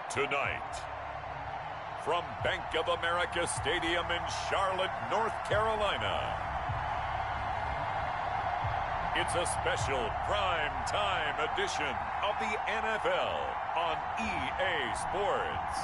Tonight, from Bank of America Stadium in Charlotte, North Carolina, it's a special prime time edition of the NFL on EA Sports.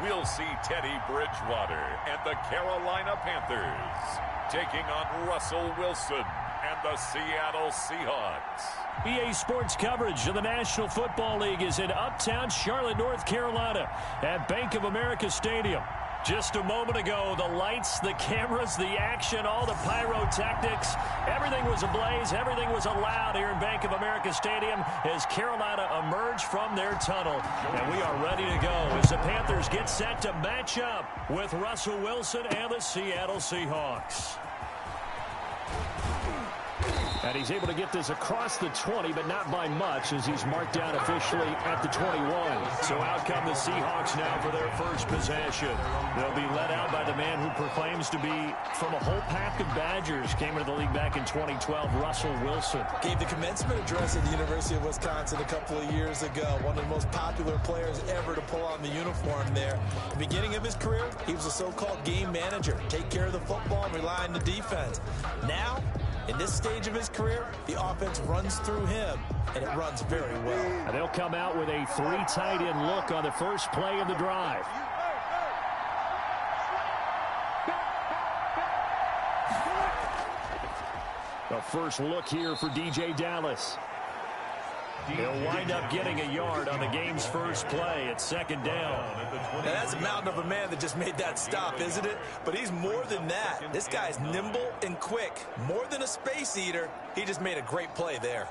We'll see Teddy Bridgewater and the Carolina Panthers taking on Russell Wilson and the Seattle Seahawks. EA Sports coverage of the National Football League is in uptown Charlotte, North Carolina at Bank of America Stadium. Just a moment ago, the lights, the cameras, the action, all the pyrotechnics, everything was ablaze, everything was allowed here in Bank of America Stadium as Carolina emerged from their tunnel. And we are ready to go as the Panthers get set to match up with Russell Wilson and the Seattle Seahawks. And he's able to get this across the 20, but not by much as he's marked down officially at the 21. So out come the Seahawks now for their first possession. They'll be led out by the man who proclaims to be from a whole pack of Badgers. Came into the league back in 2012, Russell Wilson. Gave the commencement address at the University of Wisconsin a couple of years ago. One of the most popular players ever to pull on the uniform there. At the beginning of his career, he was a so-called game manager. Take care of the football and rely on the defense. Now, in this stage of his career, the offense runs through him, and it runs very well. And they'll come out with a three tight end look on the first play of the drive. The first look here for DJ Dallas. He'll wind up getting a yard on the game's first play at second down. Now that's a mountain of a man that just made that stop, isn't it? But he's more than that. This guy's nimble and quick. More than a space eater, he just made a great play there.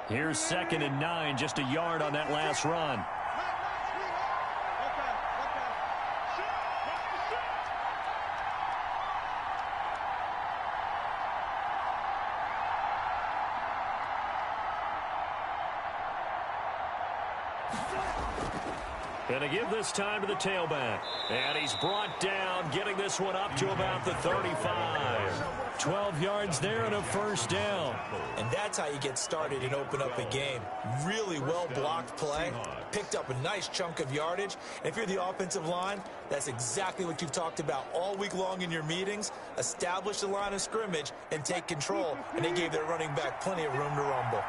Here's 2nd and 9, just a yard on that last run. And to give this time to the tailback. And he's brought down, getting this one up to about the 35. 12 yards there and a first down. And that's how you get started and open up a game. Really well-blocked play. Picked up a nice chunk of yardage. And if you're the offensive line, that's exactly what you've talked about all week long in your meetings. Establish the line of scrimmage and take control. And they gave their running back plenty of room to rumble.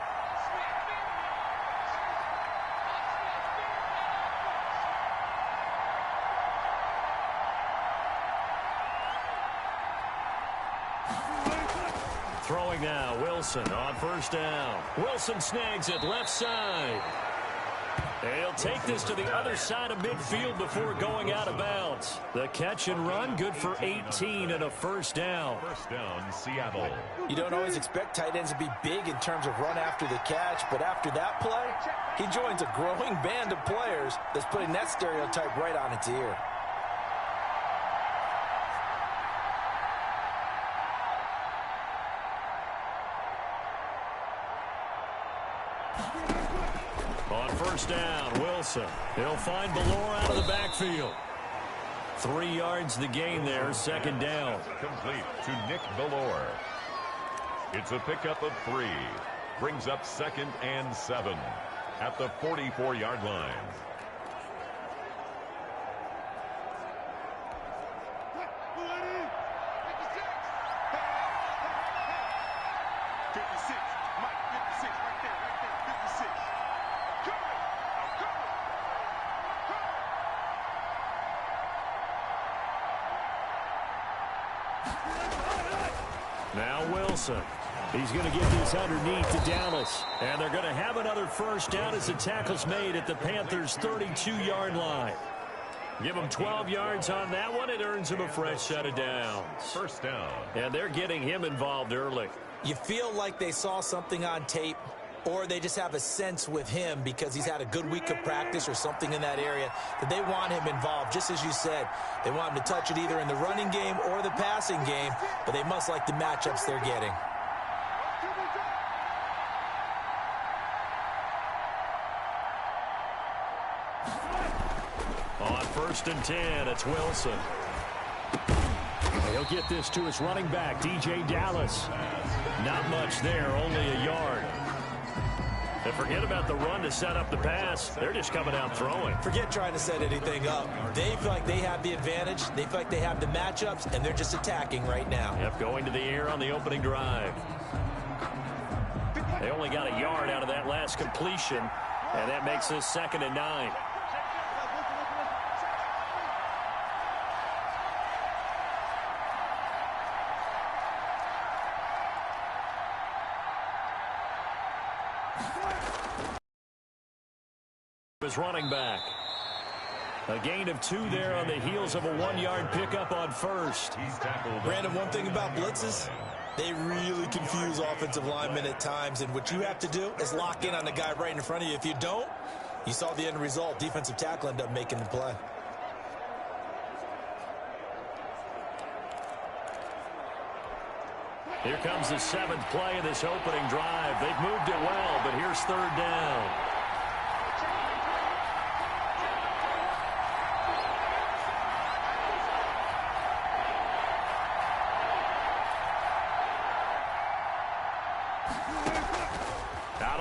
Throwing now, Wilson on first down. Wilson snags it left side. He'll take this to the other side of midfield before going out of bounds. The catch and run, good for 18 and a first down. First down, Seattle. You don't always expect tight ends to be big in terms of run after the catch, but after that play, he joins a growing band of players that's putting that stereotype right on its ear. On first down, Wilson. He'll find Ballore out of the backfield. 3 yards the gain there, second down. Complete to Nick Ballore. It's a pickup of 3. Brings up 2nd and 7 at the 44-yard line. Now Wilson. He's going to get this underneath to Dallas. And they're going to have another first down as the tackle's made at the Panthers' 32-yard line. Give him 12 yards on that one. It earns him a fresh set of downs. First down. And they're getting him involved early. You feel like they saw something on tape, or they just have a sense with him because he's had a good week of practice or something in that area that they want him involved. Just as you said, they want him to touch it either in the running game or the passing game, but they must like the matchups they're getting. On 1st and 10, it's Wilson. He'll get this to his running back, DJ Dallas. Not much there, only a yard. And forget about the run to set up the pass. They're just coming out throwing. Forget trying to set anything up. They feel like they have the advantage. They feel like they have the matchups, and they're just attacking right now. Yep, going to the air on the opening drive. They only got a yard out of that last completion, and that makes this 2nd and 9. His running back. A gain of 2 there on the heels of a 1-yard pickup on 1st. Brandon, one thing about blitzes, they really confuse offensive linemen at times, and what you have to do is lock in on the guy right in front of you. If you don't, you saw the end result. Defensive tackle ended up making the play. Here comes the 7th play of this opening drive. They've moved it well, but here's 3rd down.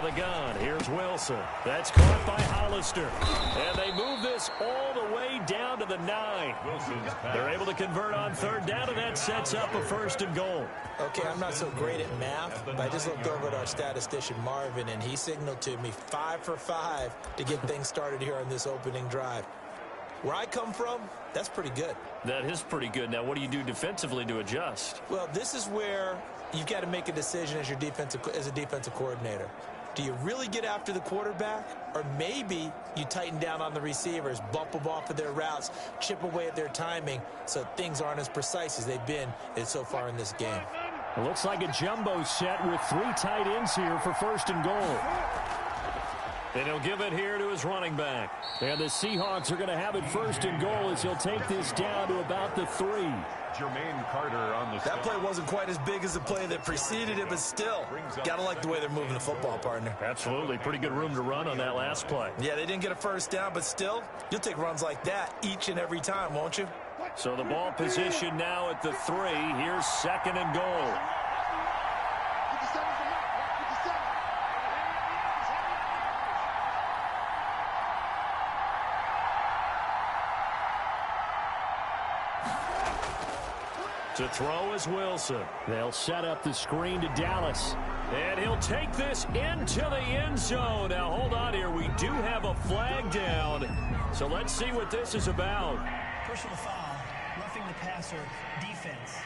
The gun. Here's Wilson. That's caught by Hollister. And they move this all the way down to the 9. They're able to convert on 3rd down, and that sets up a 1st and goal. Okay, I'm not so great at math, but I just looked over at our statistician, Marvin, and he signaled to me 5 for 5 to get things started here on this opening drive. Where I come from, that's pretty good. That is pretty good. Now, what do you do defensively to adjust? Well, this is where you've got to make a decision as a defensive coordinator. Do you really get after the quarterback? Or maybe you tighten down on the receivers, bump them off of their routes, chip away at their timing so things aren't as precise as they've been so far in this game. It looks like a jumbo set with 3 tight ends here for 1st and goal. And he'll give it here to his running back. And the Seahawks are going to have it 1st and goal as he'll take this down to about the 3. Jermaine Carter on the That play wasn't quite as big as the play that preceded it, but still, got to like the way they're moving the football, partner. Absolutely. Pretty good room to run on that last play. Yeah, they didn't get a 1st down, but still, you'll take runs like that each and every time, won't you? So the ball position now at the 3. Here's 2nd and goal. To throw is Wilson. They'll set up the screen to Dallas. And he'll take this into the end zone. Now, hold on here. We do have a flag down. So let's see what this is about. Personal foul, roughing the passer, defense.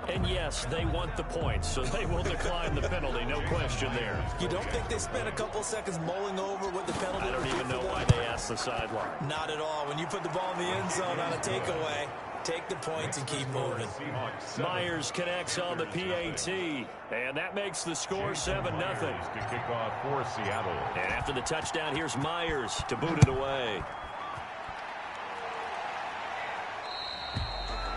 And yes, they want the points, so they will decline the penalty. No question there. You don't think they spent a couple seconds mulling over what the penalty I don't would be even know for why that? they asked the sideline. Not at all. When you put the ball in the end zone on a takeaway, take the points and keep moving. Myers connects on the PAT, and that makes the score 7-0. To kick off for Seattle. And after the touchdown, here's Myers to boot it away.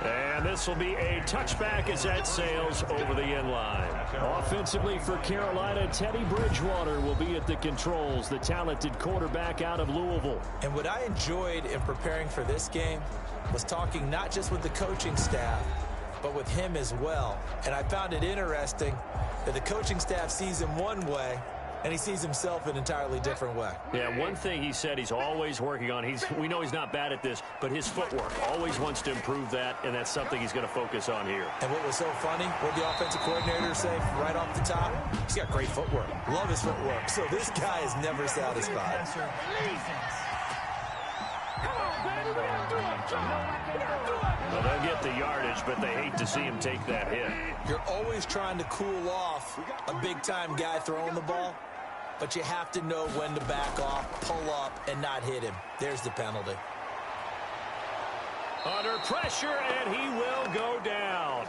And this will be a touchback as that sails over the end line. Offensively for Carolina, Teddy Bridgewater will be at the controls, the talented quarterback out of Louisville. And what I enjoyed in preparing for this game was talking not just with the coaching staff, but with him as well. And I found it interesting that the coaching staff sees him one way, and he sees himself an entirely different way. Yeah, one thing he said he's always working on, we know he's not bad at this, but his footwork, always wants to improve that, and that's something he's going to focus on here. And what was so funny, what did the offensive coordinator say right off the top? He's got great footwork. Love his footwork. So this guy is never satisfied. Well, they'll get the yardage, but they hate to see him take that hit. You're always trying to cool off a big-time guy throwing the ball, but you have to know when to back off, pull up, and not hit him. There's the penalty. Under pressure, and he will go down.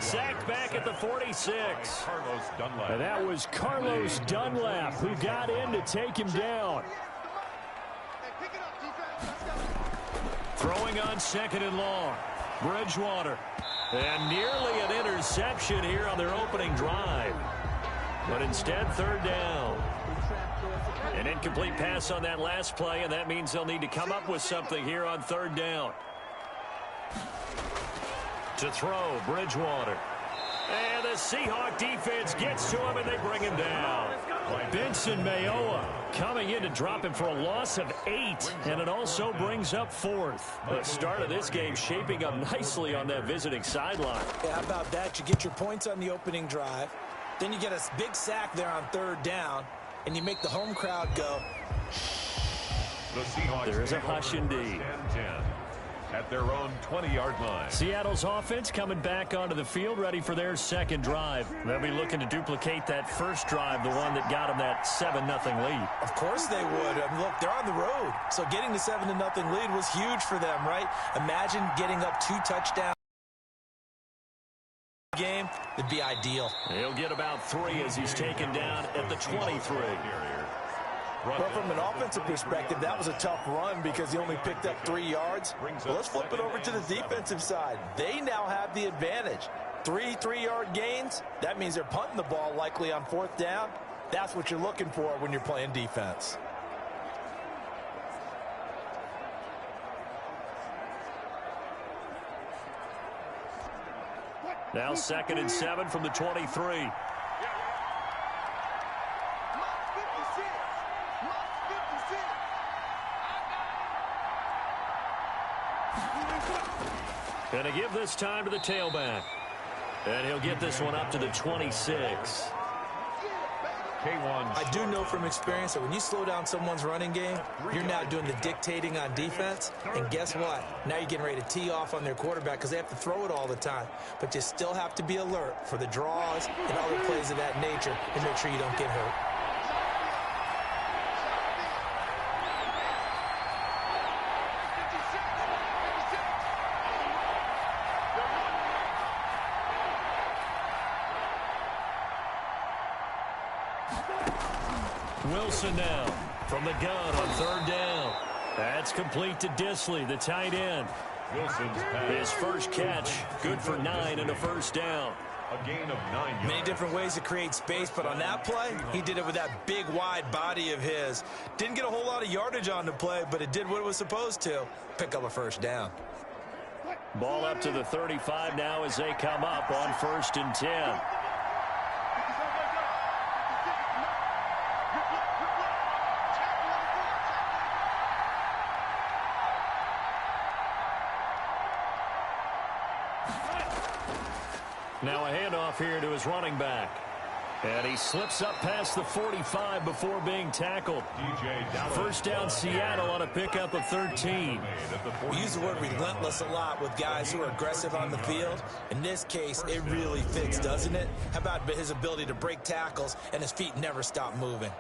Sacked back at the 46. And that was Carlos Dunlap who got in to take him down. Throwing on 2nd and long. Bridgewater. And nearly an interception here on their opening drive. But instead, 3rd down. An incomplete pass on that last play, and that means they'll need to come up with something here on 3rd down. To throw, Bridgewater. And the Seahawk defense gets to him, and they bring him down. Benson Mayowa coming in to drop him for a loss of 8, and it also brings up 4th. The start of this game shaping up nicely on that visiting sideline. Yeah, how about that? You get your points on the opening drive, then you get a big sack there on 3rd down, and you make the home crowd go. There is a hush indeed. At their own 20-yard line. Seattle's offense coming back onto the field, ready for their 2nd drive. They'll be looking to duplicate that first drive, the one that got them that 7-0 lead. Of course they would. I mean, look, they're on the road, so getting the 7-0 lead was huge for them, right? Imagine getting up 2 touchdowns game. It'd be ideal. He'll get about 3 as he's taken down at the 23. Well, from an offensive perspective, that was a tough run because he only picked up 3 yards. Well, let's flip it over to the defensive side. They now have the advantage. 3 3-yard gains. That means they're punting the ball likely on 4th down. That's what you're looking for when you're playing defense. Now 2nd and 7 from the 23. And to give this time to the tailback. And he'll get this one up to the 26. I do know from experience that when you slow down someone's running game, you're now doing the dictating on defense. And guess what? Now you're getting ready to tee off on their quarterback because they have to throw it all the time. But you still have to be alert for the draws and other plays of that nature and make sure you don't get hurt. Wilson now from the gun on 3rd down. That's complete to Disley, the tight end. His first catch, good for 9 and a 1st down. A gain of 9 yards. Many different ways to create space, but on that play, he did it with that big, wide body of his. Didn't get a whole lot of yardage on the play, but it did what it was supposed to. Pick up a 1st down. Ball up to the 35 now as they come up on 1st and 10. Now a handoff here to his running back. And he slips up past the 45 before being tackled. 1st down Seattle on a pickup of 13. We use the word relentless a lot with guys who are aggressive on the field. In this case, it really fits, doesn't it? How about his ability to break tackles and his feet never stop moving?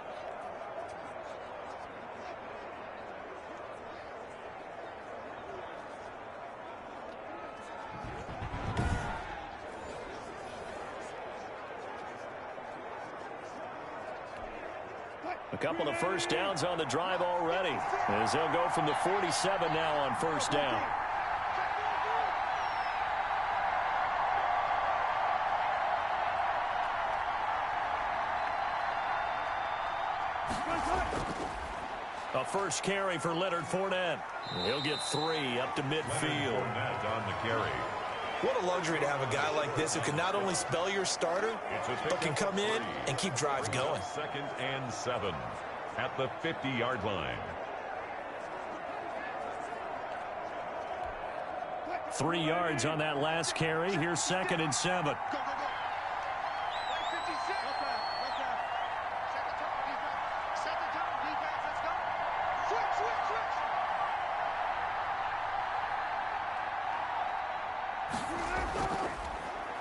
A couple of 1st downs on the drive already, as they'll go from the 47 now on 1st down. A first carry for Leonard Fournette. He'll get 3 up to midfield. On the carry. What a luxury to have a guy like this who can not only spell your starter, but can come in and keep drives going. 2nd and 7 at the 50-yard line. 3 yards on that last carry. Here's 2nd and 7.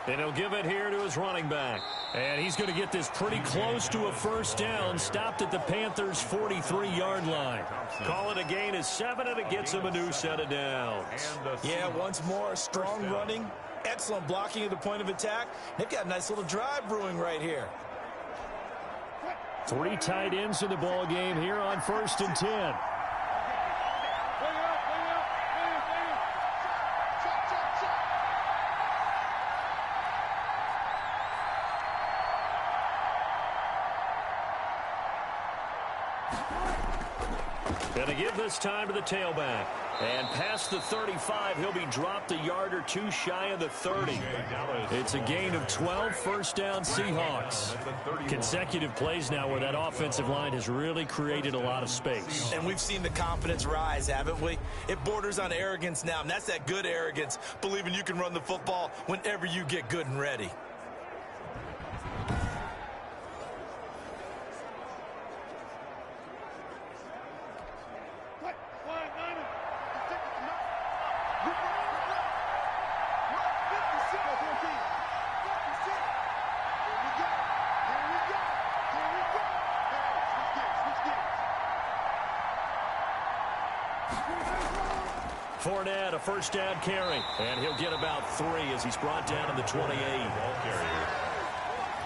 And he'll give it here to his running back. And he's going to get this pretty close to a first down. Stopped at the Panthers' 43-yard line. Call it a gain of 7, and it gets him a new set of downs. Yeah, once more, strong running, excellent blocking at the point of attack. They've got a nice little drive brewing right here. 3 tight ends in the ball game here on 1st and 10. Going to give this time to the tailback. And past the 35, he'll be dropped a yard or 2 shy of the 30. It's a gain of 12, first down Seahawks. Consecutive plays now where that offensive line has really created a lot of space. And we've seen the confidence rise, haven't we? It borders on arrogance now, and that's that good arrogance, believing you can run the football whenever you get good and ready. Fournette, a first down carry. And he'll get about 3 as he's brought down to the 28. Ball carrier.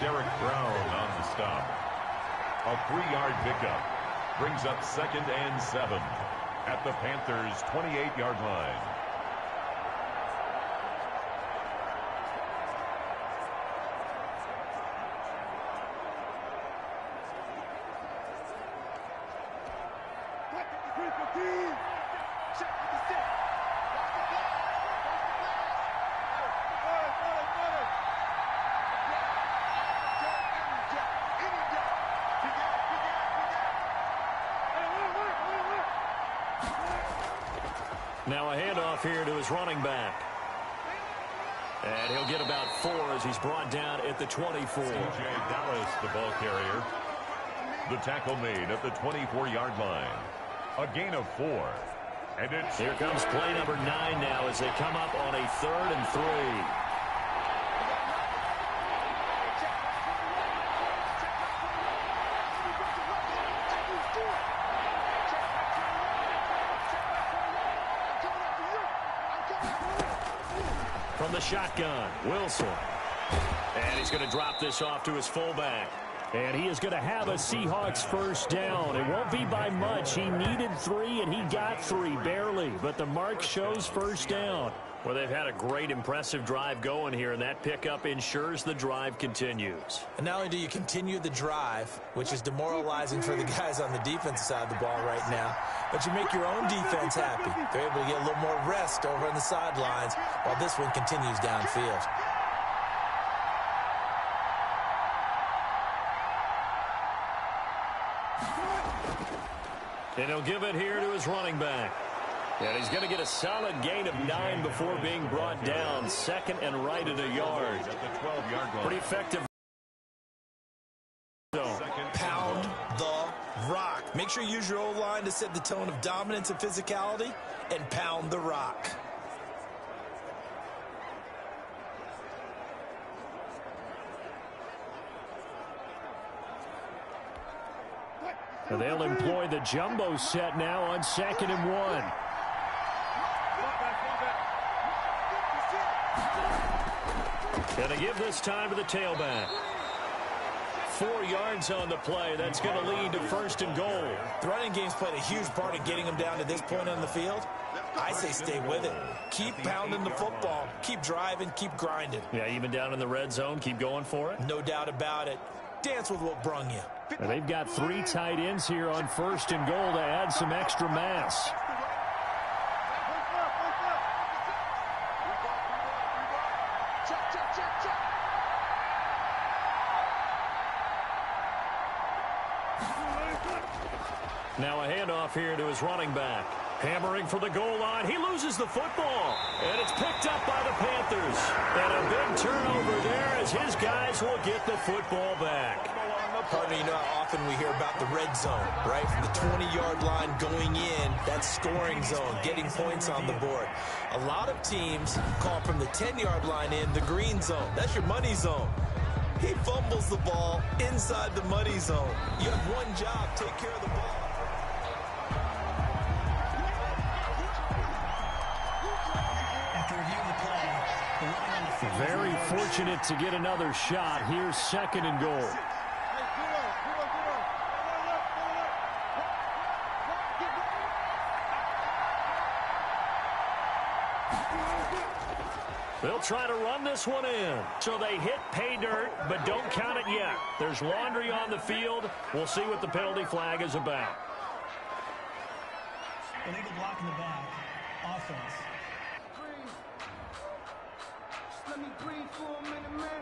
Derek Brown on the stop. A 3-yard pickup. Brings up 2nd and 7 at the Panthers' 28-yard line. Now a handoff here to his running back. And he'll get about 4 as he's brought down at the 24. C.J. Dallas, the ball carrier. The tackle made at the 24-yard line. A gain of 4. And it's here comes play number 9 now as they come up on a 3rd and 3. From the shotgun, Wilson. And he's going to drop this off to his fullback. And he is going to have a Seahawks first down. It won't be by much. He needed 3, and he got 3, barely. But the mark shows first down. Well, they've had a great, impressive drive going here, and that pickup ensures the drive continues. And not only do you continue the drive, which is demoralizing for the guys on the defensive side of the ball right now, but you make your own defense happy. They're able to get a little more rest over on the sidelines while this one continues downfield. And he'll give it here to his running back. And he's going to get a solid gain of 9 before being brought down. 2nd and right at a yard. Pretty effective. Pound the rock. Make sure you use your O-line to set the tone of dominance and physicality, and pound the rock. And they'll employ the jumbo set now on 2nd and 1. Going to give this time to the tailback. 4 yards on the play. That's going to lead to 1st and goal. The running game's played a huge part in getting them down to this point on the field. I say stay with it. Keep pounding the football. Keep driving. Keep grinding. Yeah, even down in the red zone, keep going for it. No doubt about it. Dance with what brung you. And they've got 3 tight ends here on 1st and goal to add some extra mass. Now a handoff here to his running back. Hammering for the goal line. He loses the football. And it's picked up by the Panthers. And a big turnover there as his guys will get the football back. Partner, you know how often we hear about the red zone, right? From the 20-yard line going in, that scoring zone, getting points on the board. A lot of teams call from the 10-yard line in the green zone. That's your money zone. He fumbles the ball inside the money zone. You have one job, take care of the ball. After reviewing the play, the running on the field. Very fortunate to get another shot. Here's 2nd and goal. They'll try to run this one in. So they hit pay dirt, but don't count it yet. There's laundry on the field. We'll see what the penalty flag is about. Illegal block in the back. Offense.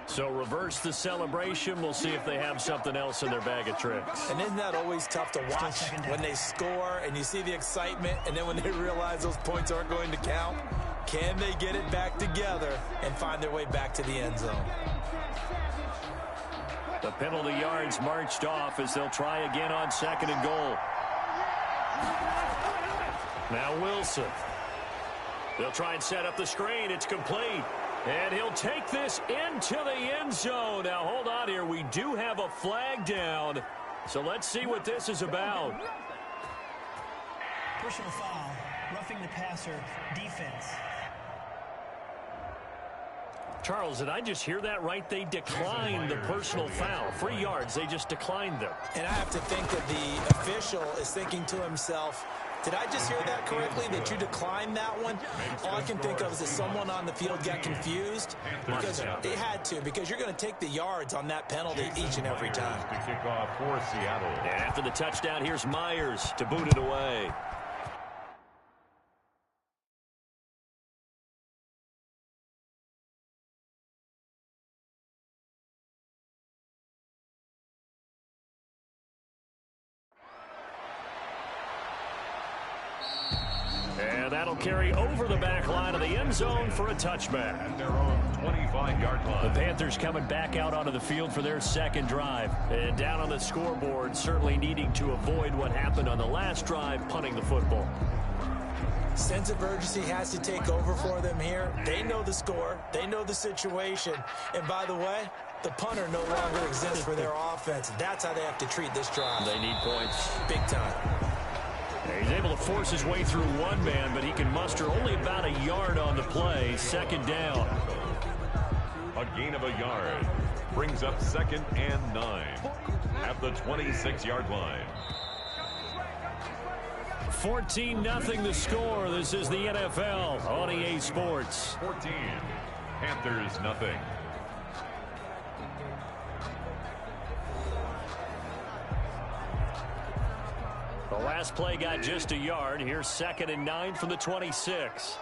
So reverse the celebration. We'll see if they have something else in their bag of tricks. And isn't that always tough to watch when they score and you see the excitement, and then when they realize those points aren't going to count? Can they get it back together and find their way back to the end zone? The penalty yards marched off as they'll try again on 2nd and goal. Now Wilson. They'll try and set up the screen. It's complete. And he'll take this into the end zone. Now, hold on here. We do have a flag down. So let's see what this is about. Personal foul. Roughing the passer. Defense. Charles, did I just hear that right? They declined the personal foul. 3 yards. They just declined them. And I have to think that the official is thinking to himself, did I just hear that correctly, that you declined that one? All I can think of is that someone on the field got confused, because they had to, because you're going to take the yards on that penalty each and every time. To kick off for Seattle. And after the touchdown, here's Myers to boot it away. And that'll carry over the back line of the end zone for a touchback. At their own 25-yard line. The Panthers coming back out onto the field for their 2nd drive. And down on the scoreboard, certainly needing to avoid what happened on the last drive, punting the football. Sense of urgency has to take over for them here. They know the score. They know the situation. And by the way, the punter no longer exists for their offense. That's how they have to treat this drive. They need points. Big time. He's able to force his way through one man, but he can muster only about a yard on the play. 2nd down. A gain of a yard brings up 2nd and 9 at the 26-yard line. 14-0 the score. This is the NFL on EA Sports. 14. Panthers nothing. The last play got just a yard. Here's 2nd and 9 from the 26.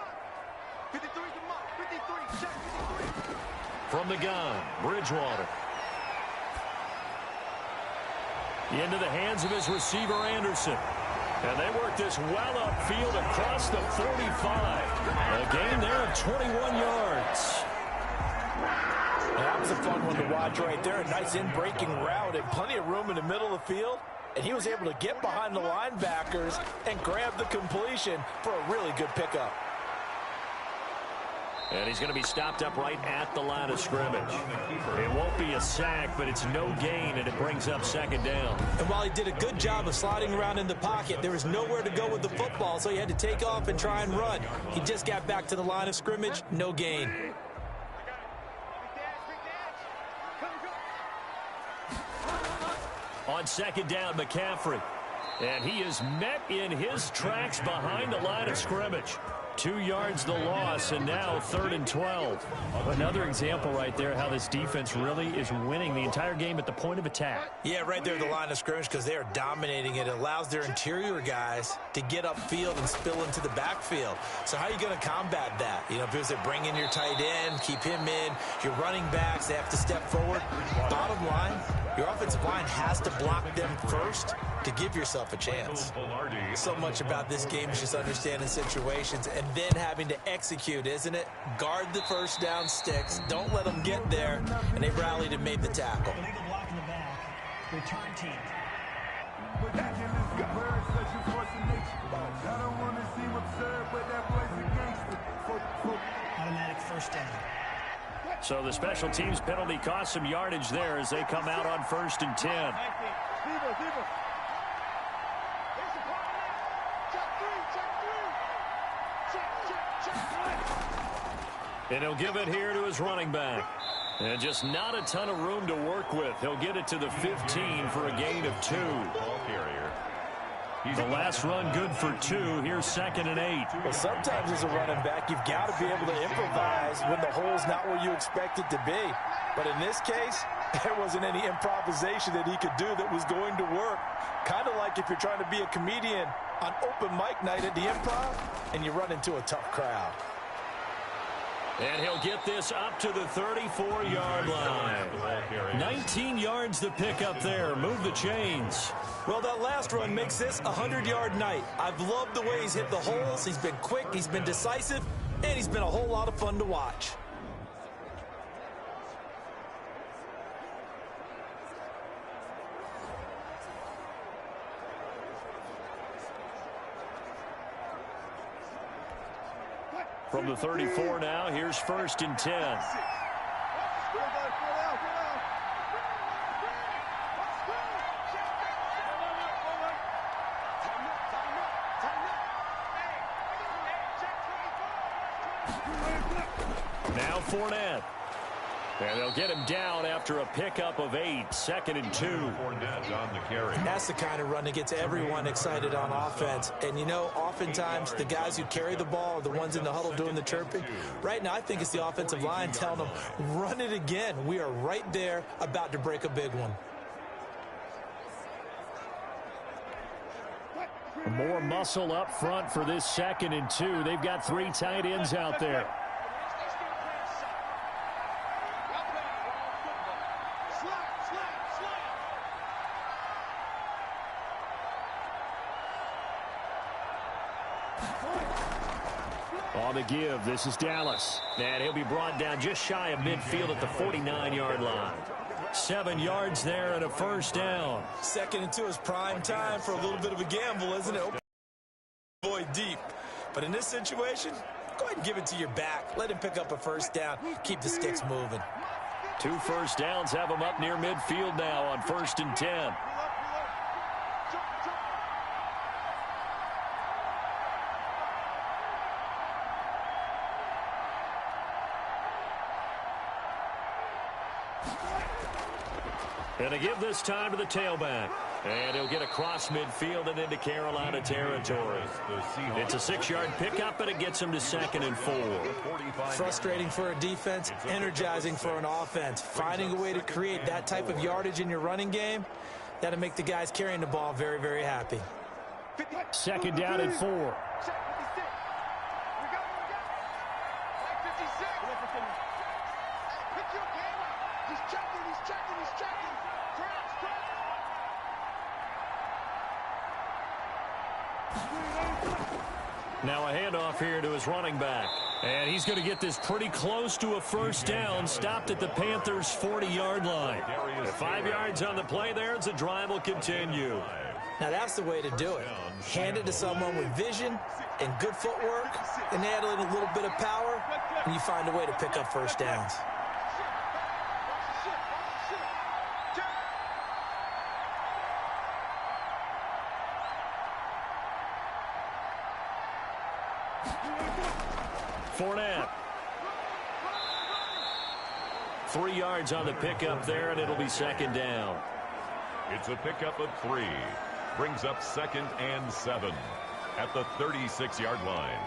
From the gun, Bridgewater. Into the hands of his receiver, Anderson. And they work this well upfield across the 45. A gain there of 21 yards. That was a fun one to watch right there. A nice in-breaking route and plenty of room in the middle of the field. And he was able to get behind the linebackers and grab the completion for a really good pickup. And he's going to be stopped up right at the line of scrimmage. It won't be a sack, but it's no gain, and it brings up 2nd down. And while he did a good job of sliding around in the pocket, there was nowhere to go with the football, so he had to take off and try and run. He just got back to the line of scrimmage, no gain. On 2nd down, McCaffrey. And he is met in his tracks behind the line of scrimmage. 2 yards the loss, and now 3rd and 12. Another example right there how this defense really is winning the entire game at the point of attack. Yeah, right there at the line of scrimmage, because they are dominating it. It allows their interior guys to get upfield and spill into the backfield. So how are you going to combat that? You know, if it's bring in your tight end, keep him in, your running backs, they have to step forward. Bottom line, your offensive line has to block them first to give yourself a chance. So much about this game is just understanding situations and then having to execute, isn't it? Guard the first down sticks. Don't let them get there. And they rallied and made the tackle. Illegal block in the back. return team. Automatic first down. So the special teams penalty cost some yardage there as they come out on 1st and 10. And he'll give it here to his running back. And just not a ton of room to work with. He'll get it to the 15 for a gain of 2. Ball carrier. The last run good for 2. Here's 2nd and 8. Well, sometimes as a running back, you've got to be able to improvise when the hole's not where you expect it to be. But in this case, there wasn't any improvisation that he could do that was going to work. Kind of like if you're trying to be a comedian on open mic night at the Improv and you run into a tough crowd. And he'll get this up to the 34-yard line. 19 yards to pick up there. Move the chains. Well, that last run makes this a 100-yard night. I've loved the way he's hit the holes. He's been quick, he's been decisive, and he's been a whole lot of fun to watch. From the 34 now, here's 1st and 10. Now Fournette. And they'll get him down after a pickup of 8. 2nd and 2. Fournette on the carry. That's the kind of run that gets everyone excited on offense. And, you know, oftentimes the guys who carry the ball are the ones in the huddle doing the chirping. Right now, I think it's the offensive line telling them, run it again. We are right there about to break a big one. More muscle up front for this 2nd and 2. They've got 3 tight ends out there. On the give, this is Dallas. And he'll be brought down just shy of midfield at the 49-yard line. 7 yards there and a 1st down. 2nd and 2 is prime time for a little bit of a gamble, isn't it? Boy, deep. But in this situation, go ahead and give it to your back. Let him pick up a 1st down. Keep the sticks moving. 2 first downs have him up near midfield now on 1st and 10. And to give this time to the tailback. And he'll get across midfield and into Carolina territory. It's a 6-yard pickup, and it gets him to 2nd and 4. Frustrating for a defense, energizing for an offense. Finding a way to create that type of yardage in your running game, that'll make the guys carrying the ball very, very happy. 2nd down and 4. Now a handoff here to his running back. And he's going to get this pretty close to a 1st down, stopped at the Panthers' 40-yard line. 5 yards on the play there as the drive will continue. Now that's the way to do it. Hand it to someone with vision and good footwork, and add in a little bit of power, and you find a way to pick up 1st downs. Fournette. 3 yards on the pickup there, and it'll be 2nd down. It's a pickup of 3. Brings up 2nd and 7 at the 36-yard line.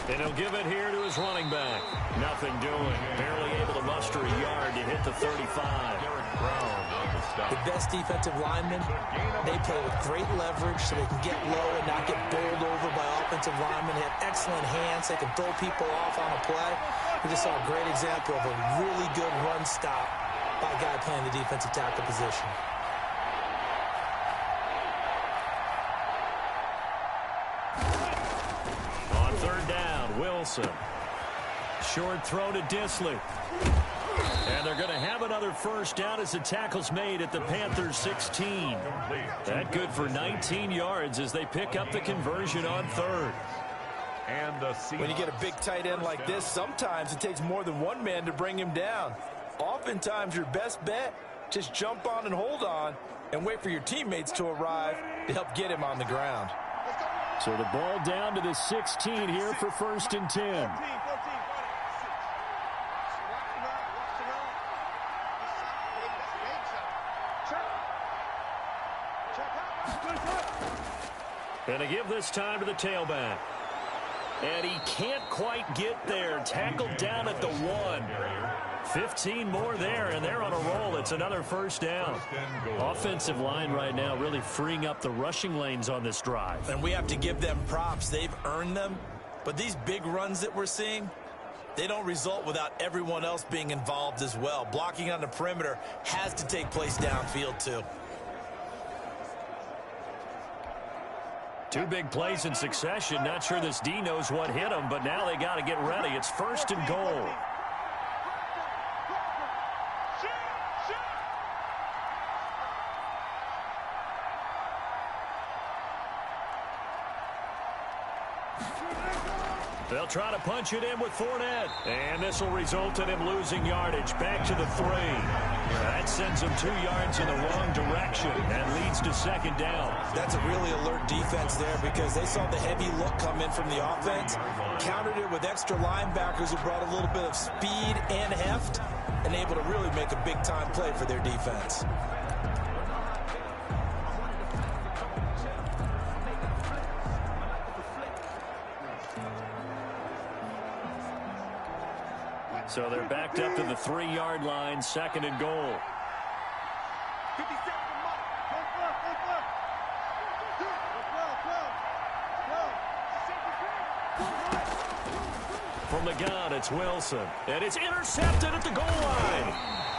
And he'll give it here to his running back. Nothing doing. Barely able to muster a yard to hit the 35. The best defensive linemen, they play with great leverage so they can get low and not get bowled over by offensive linemen. They have excellent hands. They can throw people off on a play. We just saw a great example of a really good run stop by a guy playing the defensive tackle position. On third down, Wilson. Short throw to Disley. And they're going to have another first down as the tackle's made at the Panthers 16. That good for 19 yards as they pick up the conversion on third. And when you get a big tight end like this, sometimes it takes more than one man to bring him down. Oftentimes, your best bet, just jump on and hold on and wait for your teammates to arrive to help get him on the ground. So the ball down to the 16 here for 1st and 10. And to give this time to the tailback. And he can't quite get there. Tackled down at the 1. 15 more there, and they're on a roll. It's another first down. Offensive line right now really freeing up the rushing lanes on this drive. And we have to give them props. They've earned them. But these big runs that we're seeing, they don't result without everyone else being involved as well. Blocking on the perimeter has to take place downfield, too. 2 big plays in succession. Not sure this D knows what hit him, but now they got to get ready. It's 1st and goal. They'll try to punch it in with Fournette. And this will result in him losing yardage. Back to the 3. That sends him 2 yards in the wrong direction and leads to 2nd down. That's a really alert defense there because they saw the heavy look come in from the offense, countered it with extra linebackers who brought a little bit of speed and heft, and able to really make a big-time play for their defense. So they're backed up to the 3-yard line, 2nd and goal. From the gun, it's Wilson. And it's intercepted at the goal line.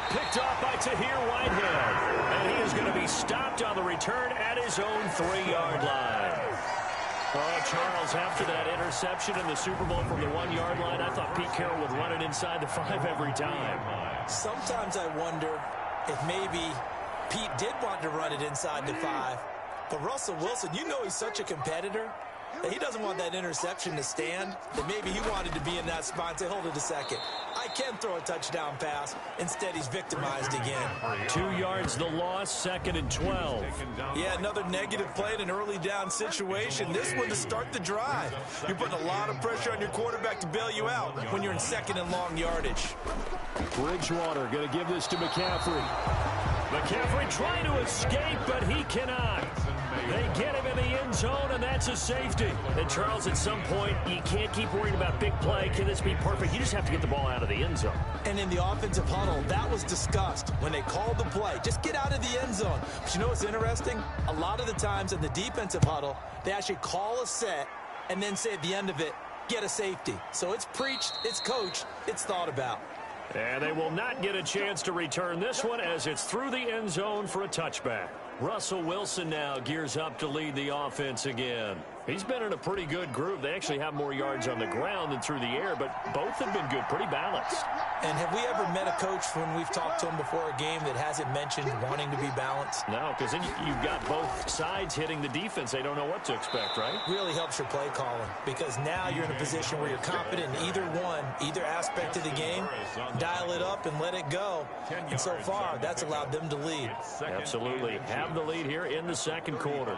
Picked off by Tahir Whitehead. And he is going to be stopped on the return at his own 3-yard line. Oh, Charles, after that interception in the Super Bowl from the 1-yard line, I thought Pete Carroll would run it inside the 5 every time. Sometimes I wonder if maybe Pete did want to run it inside the 5. But Russell Wilson, you know he's such a competitor that he doesn't want that interception to stand, that maybe he wanted to be in that spot and say, hold it a second. I can throw a touchdown pass. Instead, he's victimized again. 2 yards the loss, 2nd and 12. Yeah, another negative play in an early down situation. This one to start the drive. You're putting a lot of pressure on your quarterback to bail you out when you're in 2nd and long yardage. Bridgewater going to give this to McCaffrey. McCaffrey trying to escape, but he cannot. They get him in the end zone, and that's a safety. And, Charles, at some point, you can't keep worrying about big play. Can this be perfect? You just have to get the ball out of the end zone. And in the offensive huddle, that was discussed when they called the play. Just get out of the end zone. But you know what's interesting? A lot of the times in the defensive huddle, they actually call a set and then say at the end of it, get a safety. So it's preached, it's coached, it's thought about. And they will not get a chance to return this one as it's through the end zone for a touchback. Russell Wilson now gears up to lead the offense again. He's been in a pretty good group. They actually have more yards on the ground than through the air, but both have been good, pretty balanced. And have we ever met a coach when we've talked to him before a game that hasn't mentioned wanting to be balanced? No, because then you've got both sides hitting the defense. They don't know what to expect, right? Really helps your play calling because now you're in a position where you're confident in either one, either aspect of the game. Dial it up and let it go. And so far, that's allowed them to lead. Absolutely. Have the lead here in the 2nd quarter.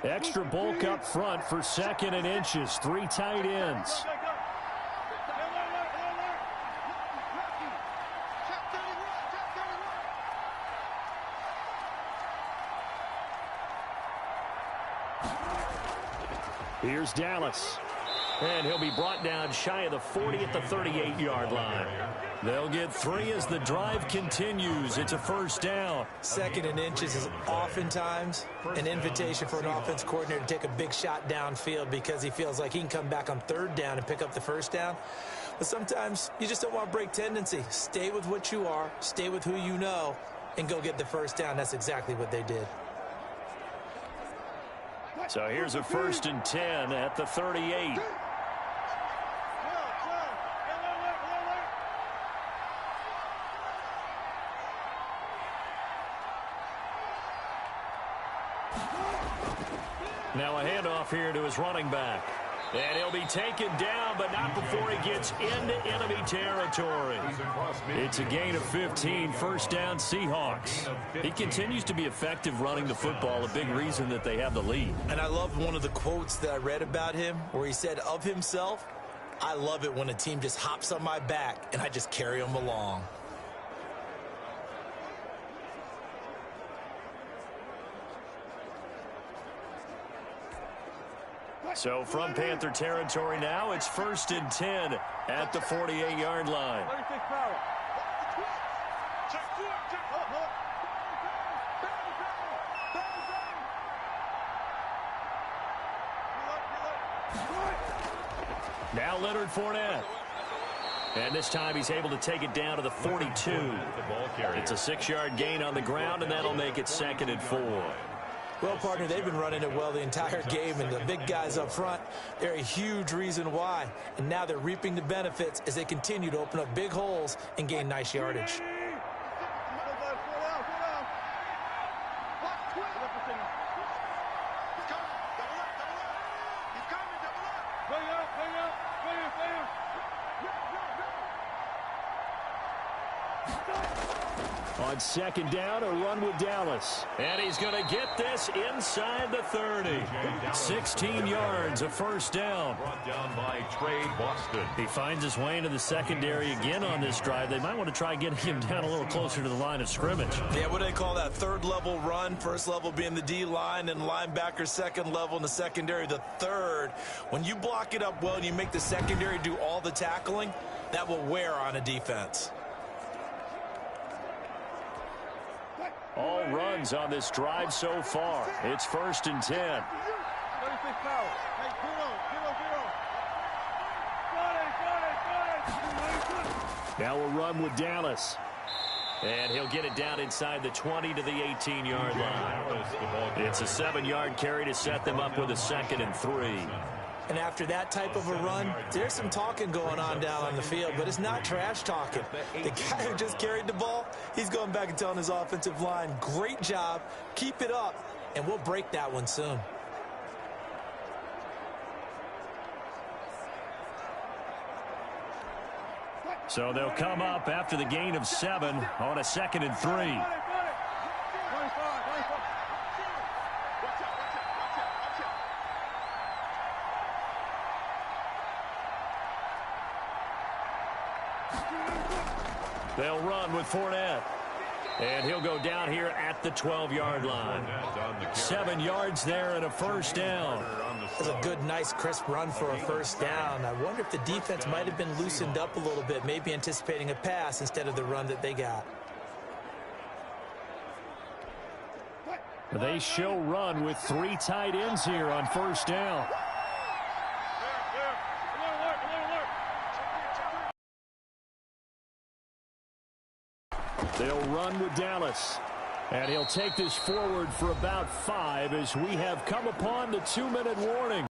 Extra bulk up front for 2nd and inches. 3 tight ends. Here's Dallas. And he'll be brought down shy of the 40 at the 38-yard line. They'll get 3 as the drive continues. It's a first down. 2nd and inches is oftentimes an invitation for an offense coordinator to take a big shot downfield because he feels like he can come back on 3rd down and pick up the first down. But sometimes you just don't want to break tendency. Stay with what you are, stay with who you know, and go get the first down. That's exactly what they did. So here's a 1st and 10 at the 38. Now a handoff here to his running back. And he'll be taken down, but not before he gets into enemy territory. It's a gain of 15, first down Seahawks. He continues to be effective running the football, a big reason that they have the lead. And I love one of the quotes that I read about him where he said of himself, "I love it when a team just hops on my back and I just carry them along." So from Panther territory now, it's 1st and 10 at the 48-yard line. Now Leonard Fournette. And this time he's able to take it down to the 42. It's a 6-yard gain on the ground, and that'll make it 2nd and 4. Well, partner, they've been running it well the entire game, and the big guys up front, they're a huge reason why. And now they're reaping the benefits as they continue to open up big holes and gain nice yardage. On 2nd down, a run with Dallas. And he's going to get this inside the 30. 16 yards, a first down. Brought down by Trey Boston. He finds his way into the secondary again on this drive. They might want to try getting him down a little closer to the line of scrimmage. Yeah, what do they call that? 3rd level run. 1st level being the D-line, and linebacker 2nd level, in the secondary the 3rd. When you block it up well and you make the secondary do all the tackling, that will wear on a defense. All runs on this drive so far. It's 1st and 10. Now a run with Dallas. And he'll get it down inside the 20 to the 18-yard line. It's a 7-yard carry to set them up with a 2nd and 3. And after that type of a run, there's some talking going on down on the field, but it's not trash talking. The guy who just carried the ball, he's going back and telling his offensive line, great job, keep it up, and we'll break that one soon. So they'll come up after the gain of 7 on a 2nd and 3. They'll run with Fournette. And he'll go down here at the 12-yard line. 7 yards there and a first down. That's a good, nice, crisp run for a first down. I wonder if the defense might have been loosened up a little bit, maybe anticipating a pass instead of the run that they got. They show run with 3 tight ends here on first down. They'll run with Dallas. And he'll take this forward for about 5 as we have come upon the 2-minute warning.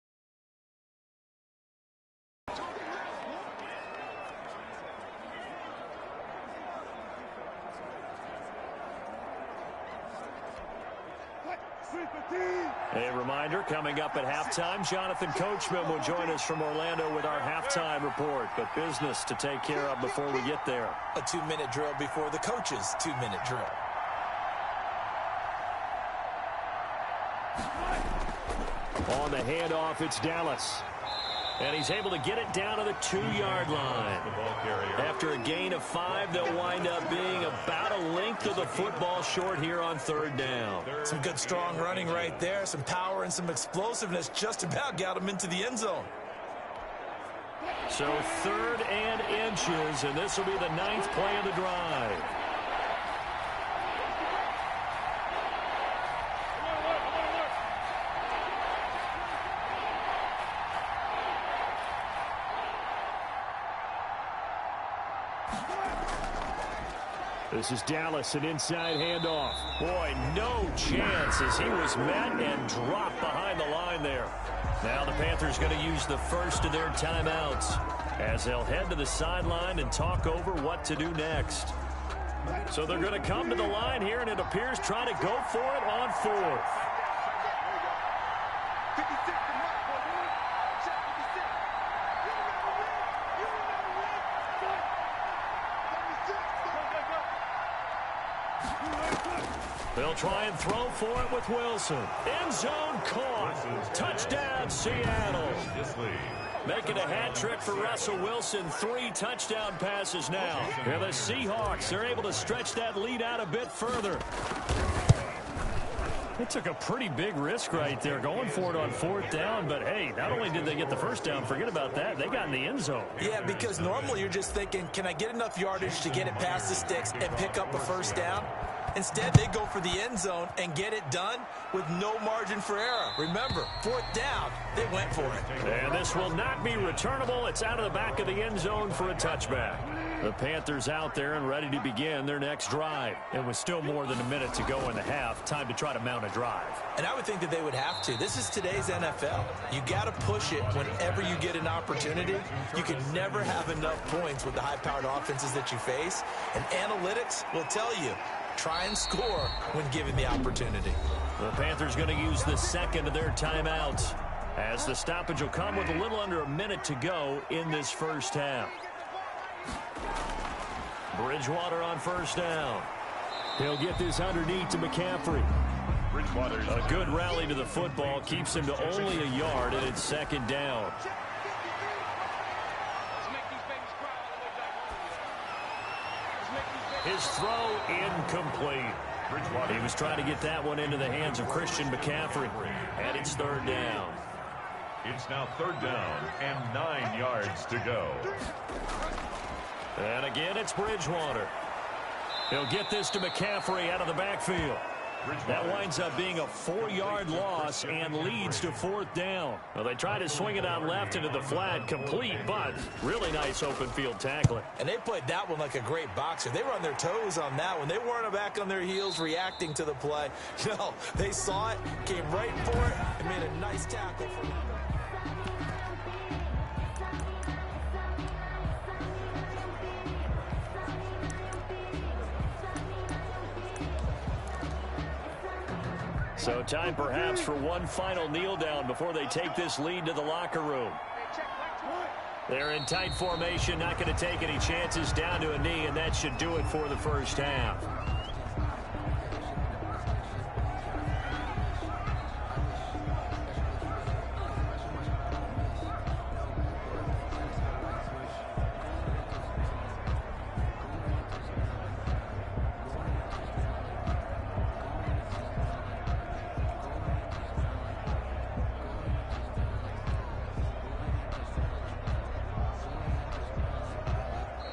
A reminder, coming up at halftime, Jonathan Coachman will join us from Orlando with our halftime report. But business to take care of before we get there. A 2-minute drill before the coach's 2-minute drill. On the handoff, it's Dallas. And he's able to get it down to the 2-yard line. After a gain of 5, they'll wind up being about a length length of the football short here on third down. Some good strong running right there. Some power and some explosiveness just about got him into the end zone. So 3rd and inches, and this will be the 9th play of the drive. This is Dallas, an inside handoff. Boy, no chance as he was met and dropped behind the line there. Now the Panthers going to use the first of their timeouts as they'll head to the sideline and talk over what to do next. So they're going to come to the line here, and it appears trying to go for it on 4th. They'll try and throw for it with Wilson. End zone caught. Touchdown, Seattle. Making a hat trick for Russell Wilson. 3 touchdown passes now. And the Seahawks are able to stretch that lead out a bit further. They took a pretty big risk right there going for it on 4th down. But, hey, not only did they get the first down, forget about that, they got in the end zone. Yeah, because normally you're just thinking, can I get enough yardage to get it past the sticks and pick up a first down? Instead, they go for the end zone and get it done with no margin for error. Remember, 4th down, they went for it. And this will not be returnable. It's out of the back of the end zone for a touchback. The Panthers out there and ready to begin their next drive. And with still more than a minute to go in the half, time to try to mount a drive. And I would think that they would have to. This is today's NFL. You got to push it whenever you get an opportunity. You can never have enough points with the high-powered offenses that you face. And analytics will tell you, try and score when given the opportunity. The Panthers going to use the second of their timeouts as the stoppage will come with a little under a minute to go in this first half. Bridgewater on first down. He'll get this underneath to McCaffrey. A good rally to the football keeps him to only a yard, and it's 2nd down. His throw incomplete. He was trying to get that one into the hands of Christian McCaffrey. And it's 3rd down. It's now 3rd down and 9 yards to go. And again, it's Bridgewater. He'll get this to McCaffrey out of the backfield. That winds up being a 4-yard loss and leads to 4th down. Well, they try to swing it out left into the flat, complete, but really nice open field tackling. And they played that one like a great boxer. They were on their toes on that one. They weren't back on their heels reacting to the play. No, they saw it, came right for it, and made a nice tackle for them. So time perhaps for one final kneel down before they take this lead to the locker room. They're in tight formation, not going to take any chances, down to a knee, and that should do it for the first half.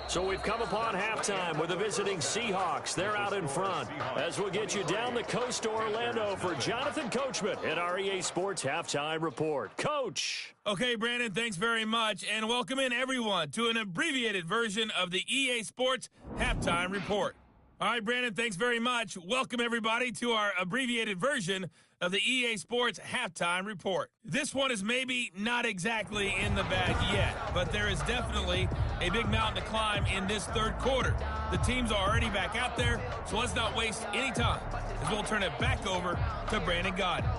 So we've come upon halftime with the visiting Seahawks. They're out in front. As we'll get you down the coast to Orlando for Jonathan Coachman at our EA Sports Halftime Report. Coach. Okay, Brandon, thanks very much. And welcome in, everyone, to an abbreviated version of the EA Sports Halftime Report. All right, Brandon, thanks very much. Welcome, everybody, to our abbreviated version of the EA Sports Halftime Report. This one is maybe not exactly in the bag yet, but there is definitely a big mountain to climb in this third quarter. The teams are already back out there, so let's not waste any time as we'll turn it back over to Brandon Godden.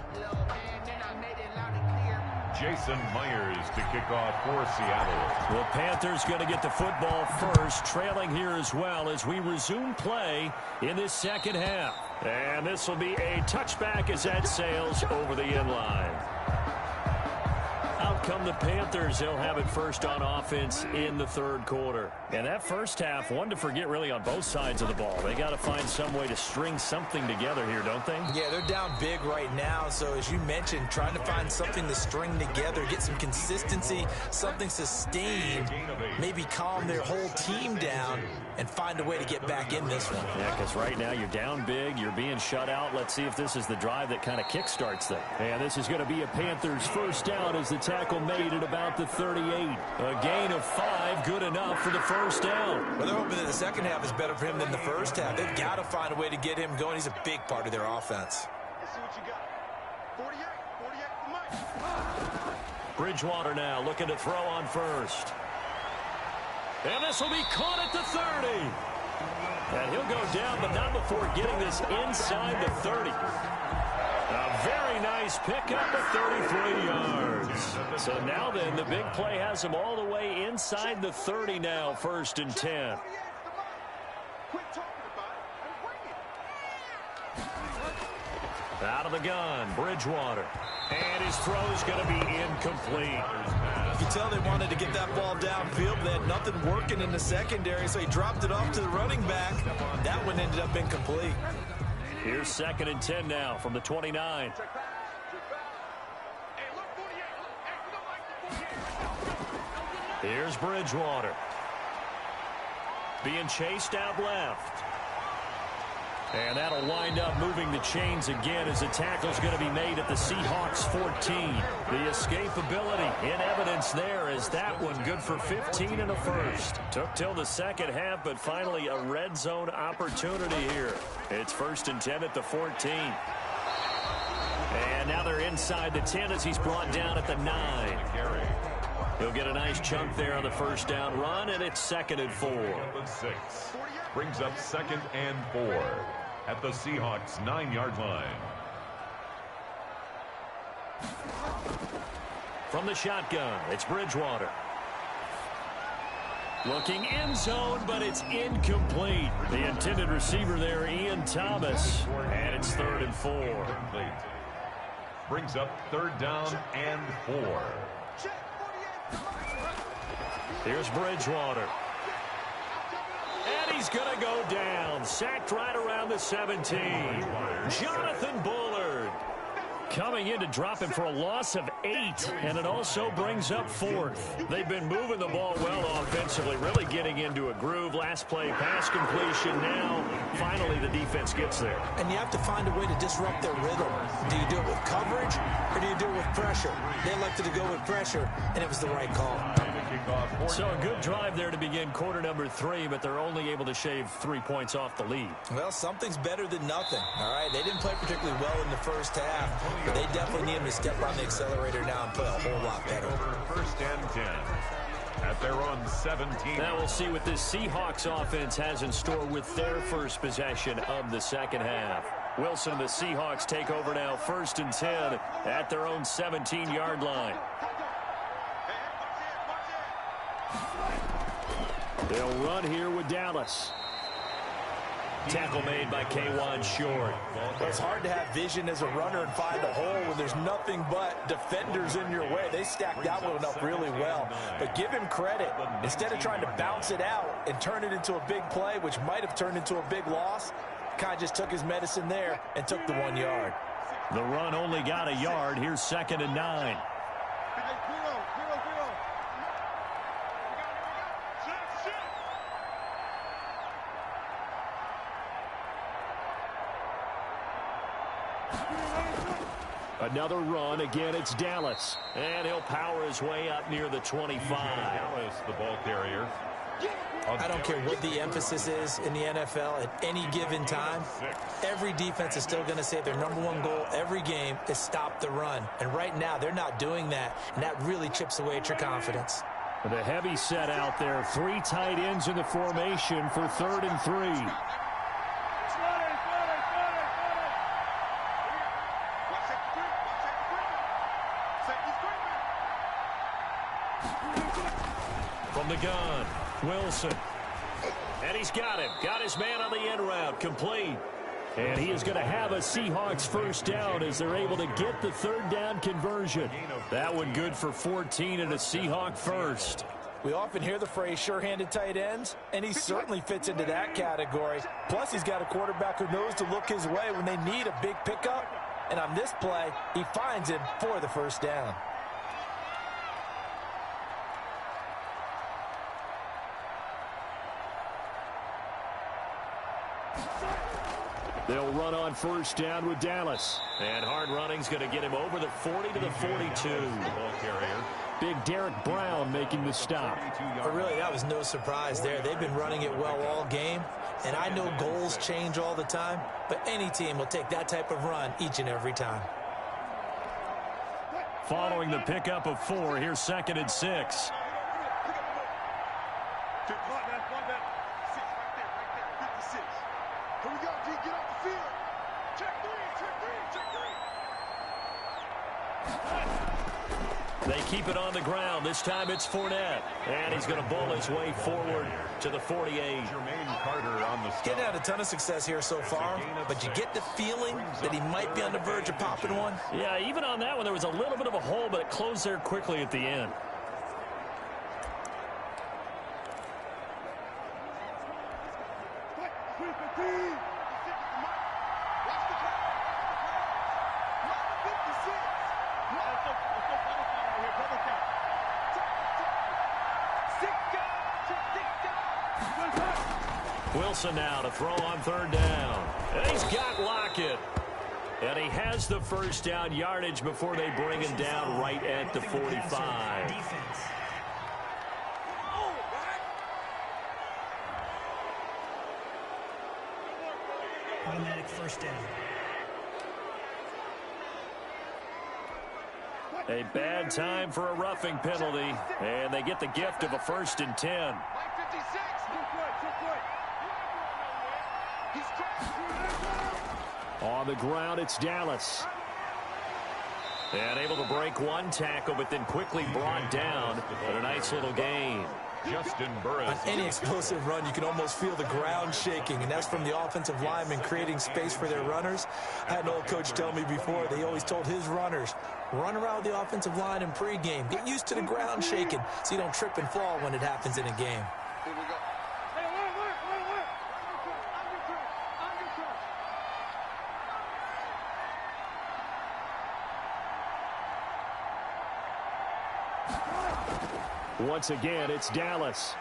Jason Myers to kick off for Seattle. The Panthers going to get the football first, trailing here as well as we resume play in this second half. And this will be a touchback as that sails over the end line. Out come the Panthers. They'll have it first on offense in the third quarter. And that first half, one to forget really on both sides of the ball. They got to find some way to string something together here, don't they? Yeah, they're down big right now. So as you mentioned, trying to find something to string together, get some consistency, something sustained, maybe calm their whole team down and find a way to get back in this one. Yeah, because right now you're down big, you're being shut out. Let's see if this is the drive that kind of kickstarts them. And this is going to be a Panthers first down as the tackle made at about the 38. A gain of 5, good enough for the first down. Well, they're hoping that the second half is better for him than the first half. They've got to find a way to get him going. He's a big part of their offense. Let's see what you got. 48 for Mike. Bridgewater now looking to throw on first. And this will be caught at the 30. And he'll go down, but not before getting this inside the 30. A very nice pickup of 33 yards. So now then, the big play has him all the way inside the 30 now, 1st and 10. Quit talking about it and bring it. Out of the gun, Bridgewater. And his throw is going to be incomplete. You can tell they wanted to get that ball downfield. They had nothing working in the secondary, so he dropped it off to the running back. That one ended up incomplete. Here's 2nd and 10 now from the 29. Here's Bridgewater. Being chased out left. And that'll wind up moving the chains again as the tackle's going to be made at the Seahawks 14. The escapability in evidence there as that one good for 15 and a first. Took till the second half, but finally a red zone opportunity here. It's 1st and 10 at the 14. And now they're inside the 10 as he's brought down at the 9. He'll get a nice chunk there on the first down run, and it's 2nd and 4. 6 brings up 2nd and 4 at the Seahawks 9-yard line. From the shotgun, it's Bridgewater. Looking end zone, but it's incomplete. The intended receiver there, Ian Thomas. And it's 3rd and 4. Brings up 3rd down and 4. Here's Bridgewater. And he's going to go down. Sacked right around the 17. Jonathan Bullard coming in to drop him for a loss of 8. And it also brings up 4th. They've been moving the ball well offensively, really getting into a groove. Last play, pass completion. Now, finally, the defense gets there. And you have to find a way to disrupt their rhythm. Do you do it with coverage or do you do it with pressure? They elected to go with pressure, and it was the right call. So a good drive there to begin quarter number 3, but they're only able to shave 3 points off the lead. Well, something's better than nothing, all right? They didn't play particularly well in the first half, but they definitely need them to step on the accelerator now and play a whole lot better. 1st and 10 at their own 17. Now we'll see what this Seahawks offense has in store with their first possession of the second half. Wilson and the Seahawks take over now, 1st and 10 at their own 17-yard line. They'll run here with Dallas. Tackle made by K'Wan Short. Well, it's hard to have vision as a runner and find a hole when there's nothing but defenders in your way. They stacked that one up really well. But give him credit. Instead of trying to bounce it out and turn it into a big play, which might have turned into a big loss, kind of just took his medicine there and took the 1 yard. The run only got a yard. Here's 2nd and 9. Another run. Again, it's Dallas. And he'll power his way up near the 25. Dallas, the ball carrier. I don't care what the emphasis is in the NFL at any given time. Every defense is still going to say their #1 goal every game is stop the run. And right now, they're not doing that. And that really chips away at your confidence. The heavy set out there. 3 tight ends in the formation for 3rd and 3. From the gun, Wilson. And he's got him. Got his man on the end route. Complete. And he is going to have a Seahawks first down as they're able to get the third down conversion. That one good for 14 and a Seahawk first. We often hear the phrase sure-handed tight ends, and he certainly fits into that category. Plus, he's got a quarterback who knows to look his way when they need a big pickup. And on this play, he finds him for the first down. They'll run on first down with Dallas. And hard running's going to get him over the 40 to the 42. Ball carrier. Big Derek Brown making the stop. But really, that was no surprise there. They've been running it well all game. And I know goals change all the time, but any team will take that type of run each and every time. Following the pickup of 4, here's 2nd and 6. They keep it on the ground. This time it's Fournette. And he's going to bowl his way forward to the 48. Jermaine Carter on the stop. Getting had a ton of success here so far, but you get the feeling that he might be on the verge of popping one. Yeah, even on that one, there was a little bit of a hole, but it closed there quickly at the end. Wilson now to throw on third down. And he's got Lockett. And he has the first down yardage before they bring him down right at the 45. Automatic first down. A bad time for a roughing penalty. And they get the gift of a 1st and 10. On the ground, it's Dallas. And able to break one tackle, but then quickly brought down. But a nice little gain. Justin Burris. On any explosive run, you can almost feel the ground shaking, and that's from the offensive linemen creating space for their runners. I had an old coach tell me before, they always told his runners, run around the offensive line in pregame. Get used to the ground shaking so you don't trip and fall when it happens in a game. Here we go. Once again, it's Dallas.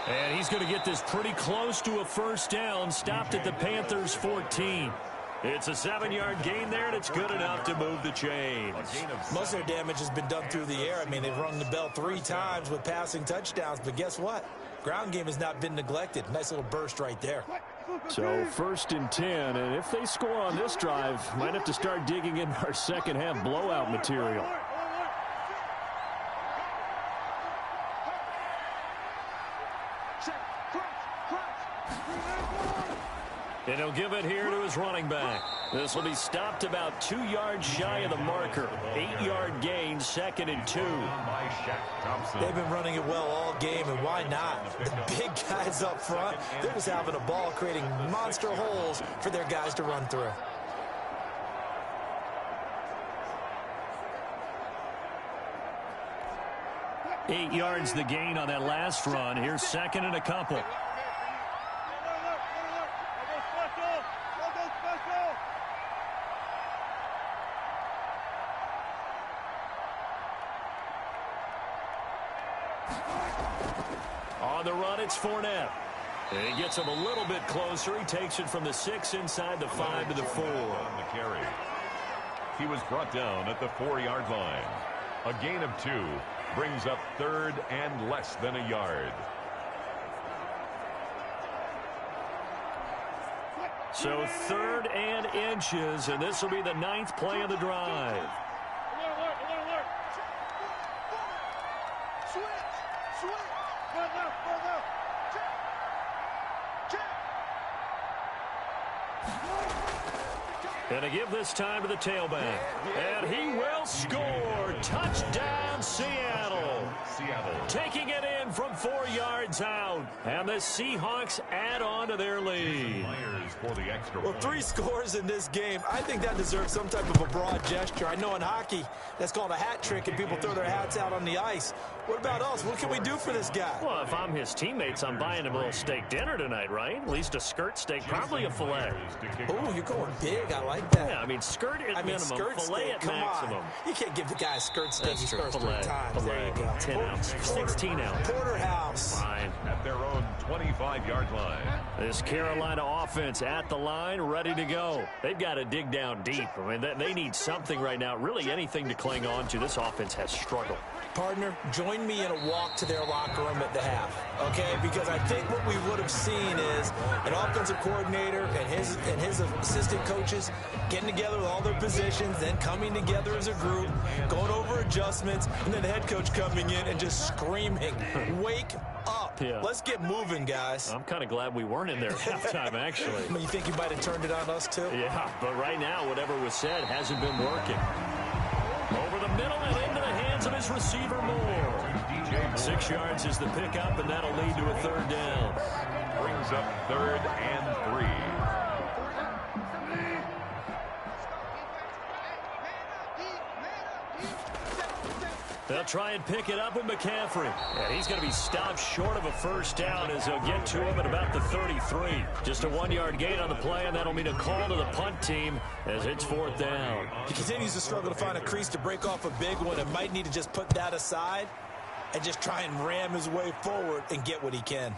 And he's going to get this pretty close to a first down, stopped at the Panthers' 14. It's a 7-yard gain there, and it's good enough to move the chains. Most of their damage has been done through the air. I mean, they've rung the bell 3 times with passing touchdowns, but guess what? Ground game has not been neglected. Nice little burst right there. So 1st and 10, and if they score on this drive, might have to start digging in our second half blowout material. And he'll give it here to his running back. This will be stopped about 2 yards shy of the marker. 8-yard gain, 2nd and 2. By Shaq Thompson. They've been running it well all game, and why not? The big guys up front, they're just having a ball, creating monster holes for their guys to run through. Eight yards the gain on that last run. Here's 2nd and a couple. On the run, it's Fournette. And he gets him a little bit closer. He takes it from the 6 inside the 5 to the 4. On the carry. He was brought down at the 4-yard line. A gain of 2 brings up 3rd and less than a yard. So 3rd and inches, and this will be the 9th play of the drive. Going to give this time to the tailback. And he will score. Touchdown, Seattle. Taking it in from 4 yards out. And the Seahawks add on to their lead. Well, 3 scores in this game. I think that deserves some type of a broad gesture. I know in hockey, that's called a hat trick, and people throw their hats out on the ice. What about us? What can we do for this guy? Well, if I'm his teammates, I'm buying him a little steak dinner tonight, right? At least a skirt steak, probably a filet. Oh, you're going big. I like that. Yeah, I mean, skirt at minimum, skirt filet steak, at come maximum. On. You can't give the guy a skirt steak. He scores 3 times. Filet, There you go. 10 ounce, 16 ounce. Porterhouse. Fine. At their own 25-yard line. This Carolina offense at the line, ready to go. They've got to dig down deep. I mean, they need something right now, really anything to cling on to. This offense has struggled. Partner, join me in a walk to their locker room at the half, okay? Because I think what we would have seen is an offensive coordinator and his assistant coaches getting together with all their positions, then coming together as a group, going over adjustments, and then the head coach coming in and just screaming, wake up. Yeah. Let's get moving, guys. I'm kind of glad we weren't in there at halftime, actually. You think you might have turned it on us, too? Yeah, but right now, whatever was said hasn't been working. Over the middle and into the hands of his receiver, Moore. 6 yards is the pickup, and that'll lead to a 3rd down. Brings up 3rd and 3. They'll try and pick it up with McCaffrey. And he's going to be stopped short of a 1st down as they'll get to him at about the 33. Just a 1-yard gain on the play, and that'll mean a call to the punt team as it's 4th down. He continues to struggle to find a crease to break off a big one and might need to just put that aside and just try and ram his way forward and get what he can.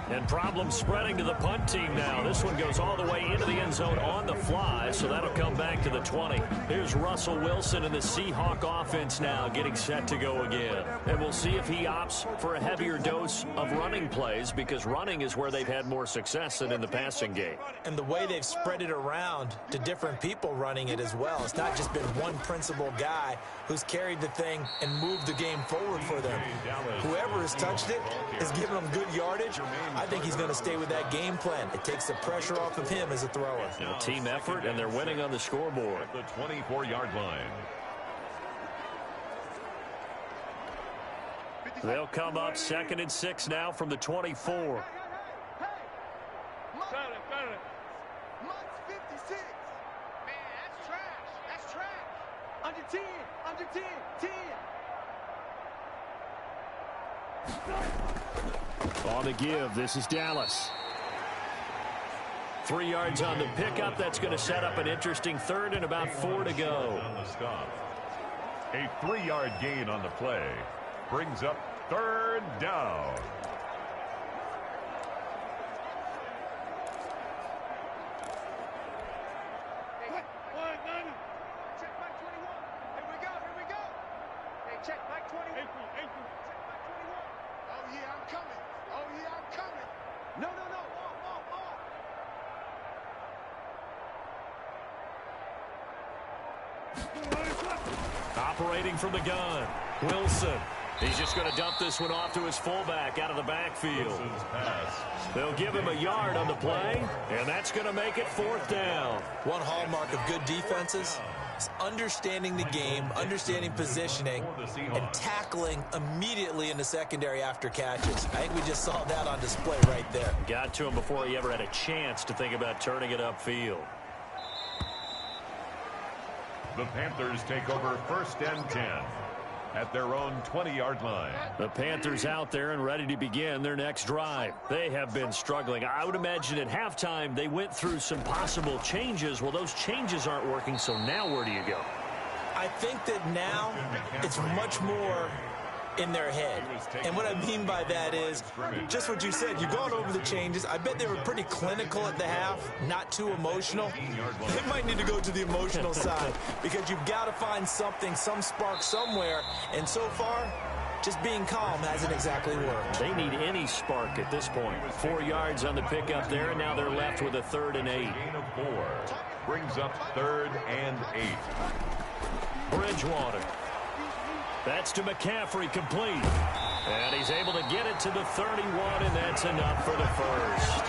And problems spreading to the punt team now. This one goes all the way into the end zone on the fly, so that'll come back to the 20. Here's Russell Wilson and the Seahawk offense now getting set to go again. And we'll see if he opts for a heavier dose of running plays, because running is where they've had more success than in the passing game. And the way they've spread it around to different people running it as well. It's not just been one principal guy who's carried the thing and moved the game forward for them. Whoever has touched it has given them good yardage. I think he's going to stay with that game plan. It takes the pressure off of him as a thrower. Team effort, and they're winning on the scoreboard. At the 24-yard line. They'll come up 2nd and 6 now from the 24. Month's 56. Man, that's trash. That's trash. Under 10. Under 10. 10. On the give, this is Dallas. 3 yards on the pickup. That's going to set up an interesting 3rd and about 4 to go. On the stop. A 3-yard gain on the play. Brings up 3rd down. Check back 21. Here we go. Here we go. Hey, check back 21. Check back 21. Oh, yeah, I'm coming. Oh, yeah, I'm coming. No, no, no. Operating from the gun, Wilson. He's just going to dump this one off to his fullback out of the backfield. They'll give him a yard on the play, and that's going to make it 4th down. One hallmark of good defenses is understanding the game, understanding positioning, and tackling immediately in the secondary after catches. I think we just saw that on display right there. Got to him before he ever had a chance to think about turning it upfield. The Panthers take over 1st and 10 at their own 20-yard line. The Panthers out there and ready to begin their next drive. They have been struggling. I would imagine at halftime they went through some possible changes. Well, those changes aren't working, so now where do you go? I think that now it's much more in their head. And what I mean by that is just what you said. You've gone over the changes. I bet they were pretty clinical at the half, not too emotional. They might need to go to the emotional side because you've got to find something, some spark somewhere. And so far, just being calm hasn't exactly worked. They need any spark at this point. 4 yards on the pickup there, and now they're left with a 3rd and 8. Gain of 4 brings up 3rd and 8. Bridgewater. That's to McCaffrey, complete. And he's able to get it to the 31, and that's enough for the 1st.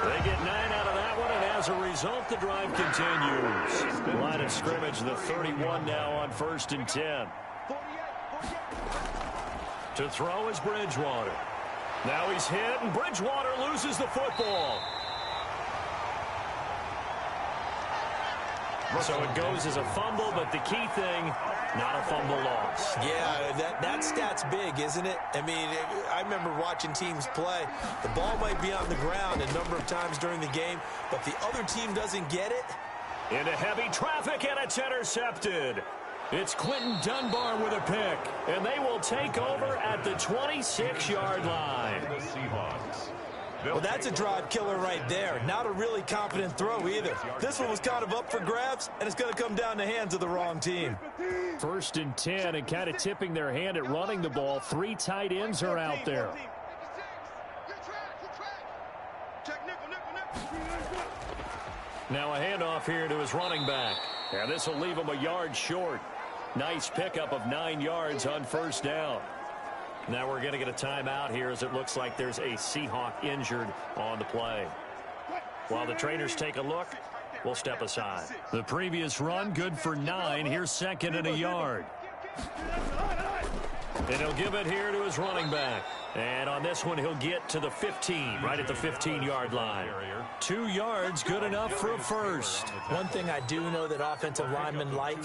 They get 9 out of that one, and as as a result, the drive continues. Line of scrimmage, the 31 now on 1st and 10. To throw is Bridgewater. Now he's hit, and Bridgewater loses the football. So it goes as a fumble, but the key thing, not a fumble loss. Yeah, that stat's big, isn't it? I mean, I remember watching teams play. The ball might be on the ground a number of times during the game, but the other team doesn't get it. Into heavy traffic, and it's intercepted. It's Quentin Dunbar with a pick, and they will take over at the 26-yard line. The Seahawks. Well, that's a drive killer right there. Not a really confident throw either. This one was kind of up for grabs, and it's going to come down the hands of the wrong team. 1st and 10, and kind of tipping their hand at running the ball. 3 tight ends are out there. Now a handoff here to his running back. And this will leave him a yard short. Nice pickup of 9 yards on 1st down. Now we're going to get a timeout here as it looks like there's a Seahawk injured on the play. While the trainers take a look, we'll step aside. The previous run, good for 9. Here's 2nd and a yard. And he'll give it here to his running back. And on this one, he'll get to the 15, right at the 15-yard line. 2 yards, good enough for a first. One thing I do know that offensive linemen like,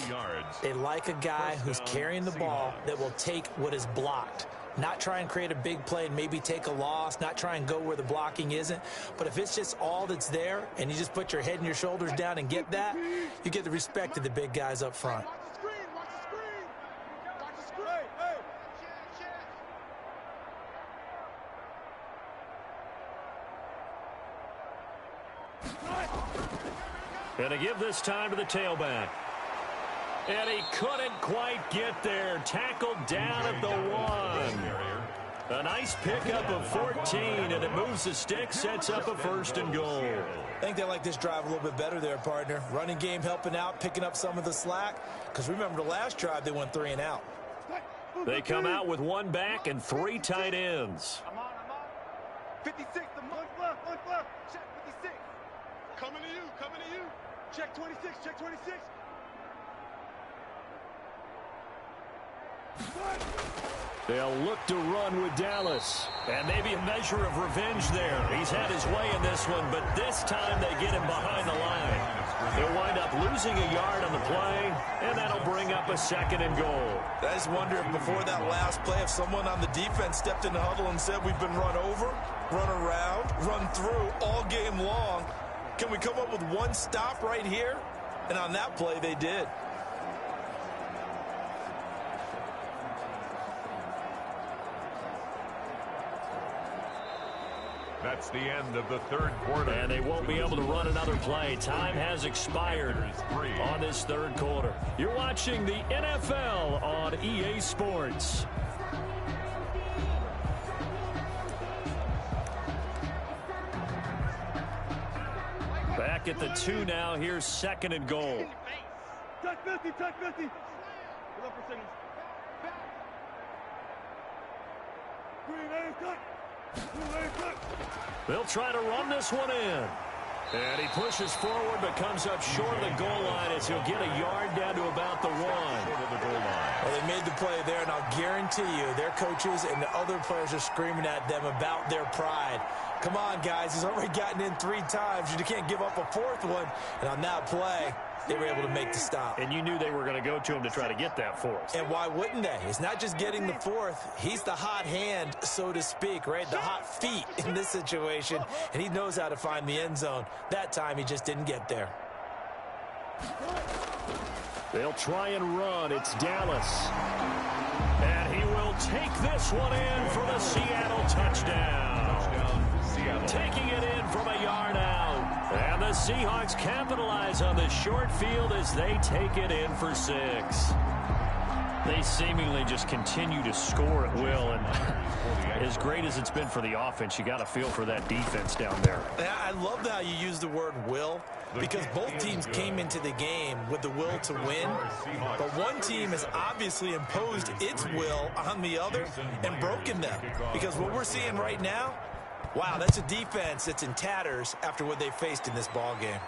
they like a guy who's carrying the ball that will take what is blocked. Not try and create a big play and maybe take a loss, not try and go where the blocking isn't. But if it's just all that's there and you just put your head and your shoulders down and get that, you get the respect of the big guys up front. Going to give this time to the tailback. And he couldn't quite get there. Tackled down at the 1. A nice pickup of 14, and it moves the stick, sets up a 1st and goal. I think they like this drive a little bit better there, partner. Running game helping out, picking up some of the slack. Because remember, the last drive, they went 3 and out. They come out with 1 back and 3 tight ends. I'm on. 56, the month left. Check 56. Coming to you. Check 26, check 26. They'll look to run with Dallas. And maybe a measure of revenge there. He's had his way in this one, but this time they get him behind the line. They'll wind up losing a yard on the play, and that'll bring up a 2nd and goal. I just wonder if before that last play, if someone on the defense stepped in the huddle and said, we've been run over, run around, run through all game long. Can we come up with one stop right here? And on that play, they did. That's the end of the 3rd quarter. And they won't be able to run another play. Time has expired on this 3rd quarter. You're watching the NFL on EA Sports. Back at the 2 now. Here's 2nd and goal. Touch 50. They'll try to run this one in. And he pushes forward but comes up short of the goal line as he'll get a yard down to about the 1. Well, they made the play there, and I'll guarantee you their coaches and the other players are screaming at them about their pride. Come on, guys. He's already gotten in 3 times. You can't give up a 4th one. And on that play, they were able to make the stop. And you knew they were going to go to him to try to get that 4th. And why wouldn't they? It's not just getting the 4th. He's the hot hand, so to speak, right? The hot feet in this situation. And he knows how to find the end zone. That time, he just didn't get there. They'll try and run. It's Dallas. And he will take this one in for the Seattle touchdown. Taking it in from a yard out. And the Seahawks capitalize on the short field as they take it in for 6. They seemingly just continue to score at will. And as great as it's been for the offense, you got to feel for that defense down there. I love how you use the word will, because both teams came into the game with the will to win. But one team has obviously imposed its will on the other and broken them. Because what we're seeing right now, Wow, that's a defense that's in tatters after what they faced in this ball game.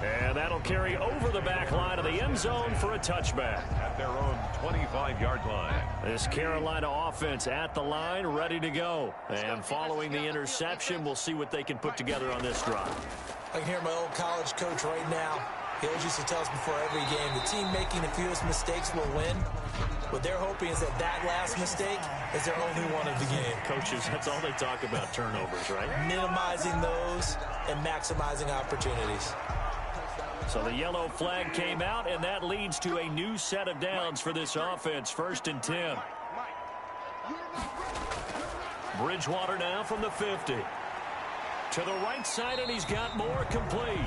And that'll carry over the back line of the end zone for a touchback. At their own 25-yard line. This Carolina offense at the line, ready to go. And following the interception, we'll see what they can put together on this drive. I can hear my old college coach right now. He always used to tell us before every game, the team making the fewest mistakes will win. What they're hoping is that last mistake is their only one of the game. Coaches, that's all they talk about, turnovers, right? Minimizing those and maximizing opportunities. So the yellow flag came out, and that leads to a new set of downs for this offense. 1st and 10. Bridgewater now from the 50. To the right side, and he's got more complete.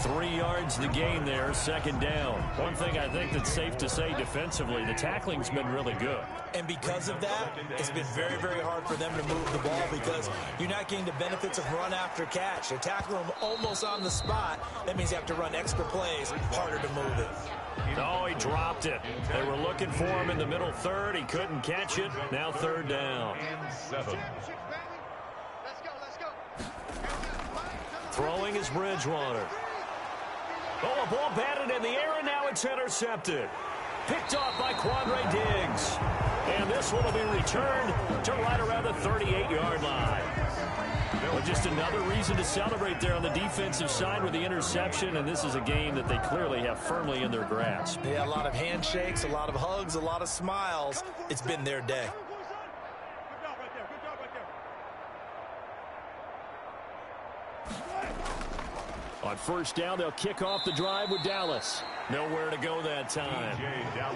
3 yards the gain there, 2nd down. One thing I think that's safe to say defensively, the tackling's been really good. And because of that, it's been very, very hard for them to move the ball because you're not getting the benefits of run after catch. They're tackling them almost on the spot. That means you have to run extra plays, harder to move it. Oh, he dropped it. They were looking for him in the middle third. He couldn't catch it. Now 3rd down. And 7. Throwing is Bridgewater. Oh, a ball batted in the air, and now it's intercepted. Picked off by Quandre Diggs. And this one will be returned to right around the 38-yard line. Well, just another reason to celebrate there on the defensive side with the interception, and this is a game that they clearly have firmly in their grasp. Yeah, a lot of handshakes, a lot of hugs, a lot of smiles. It's been their day. On 1st down, they'll kick off the drive with Dallas. Nowhere to go that time.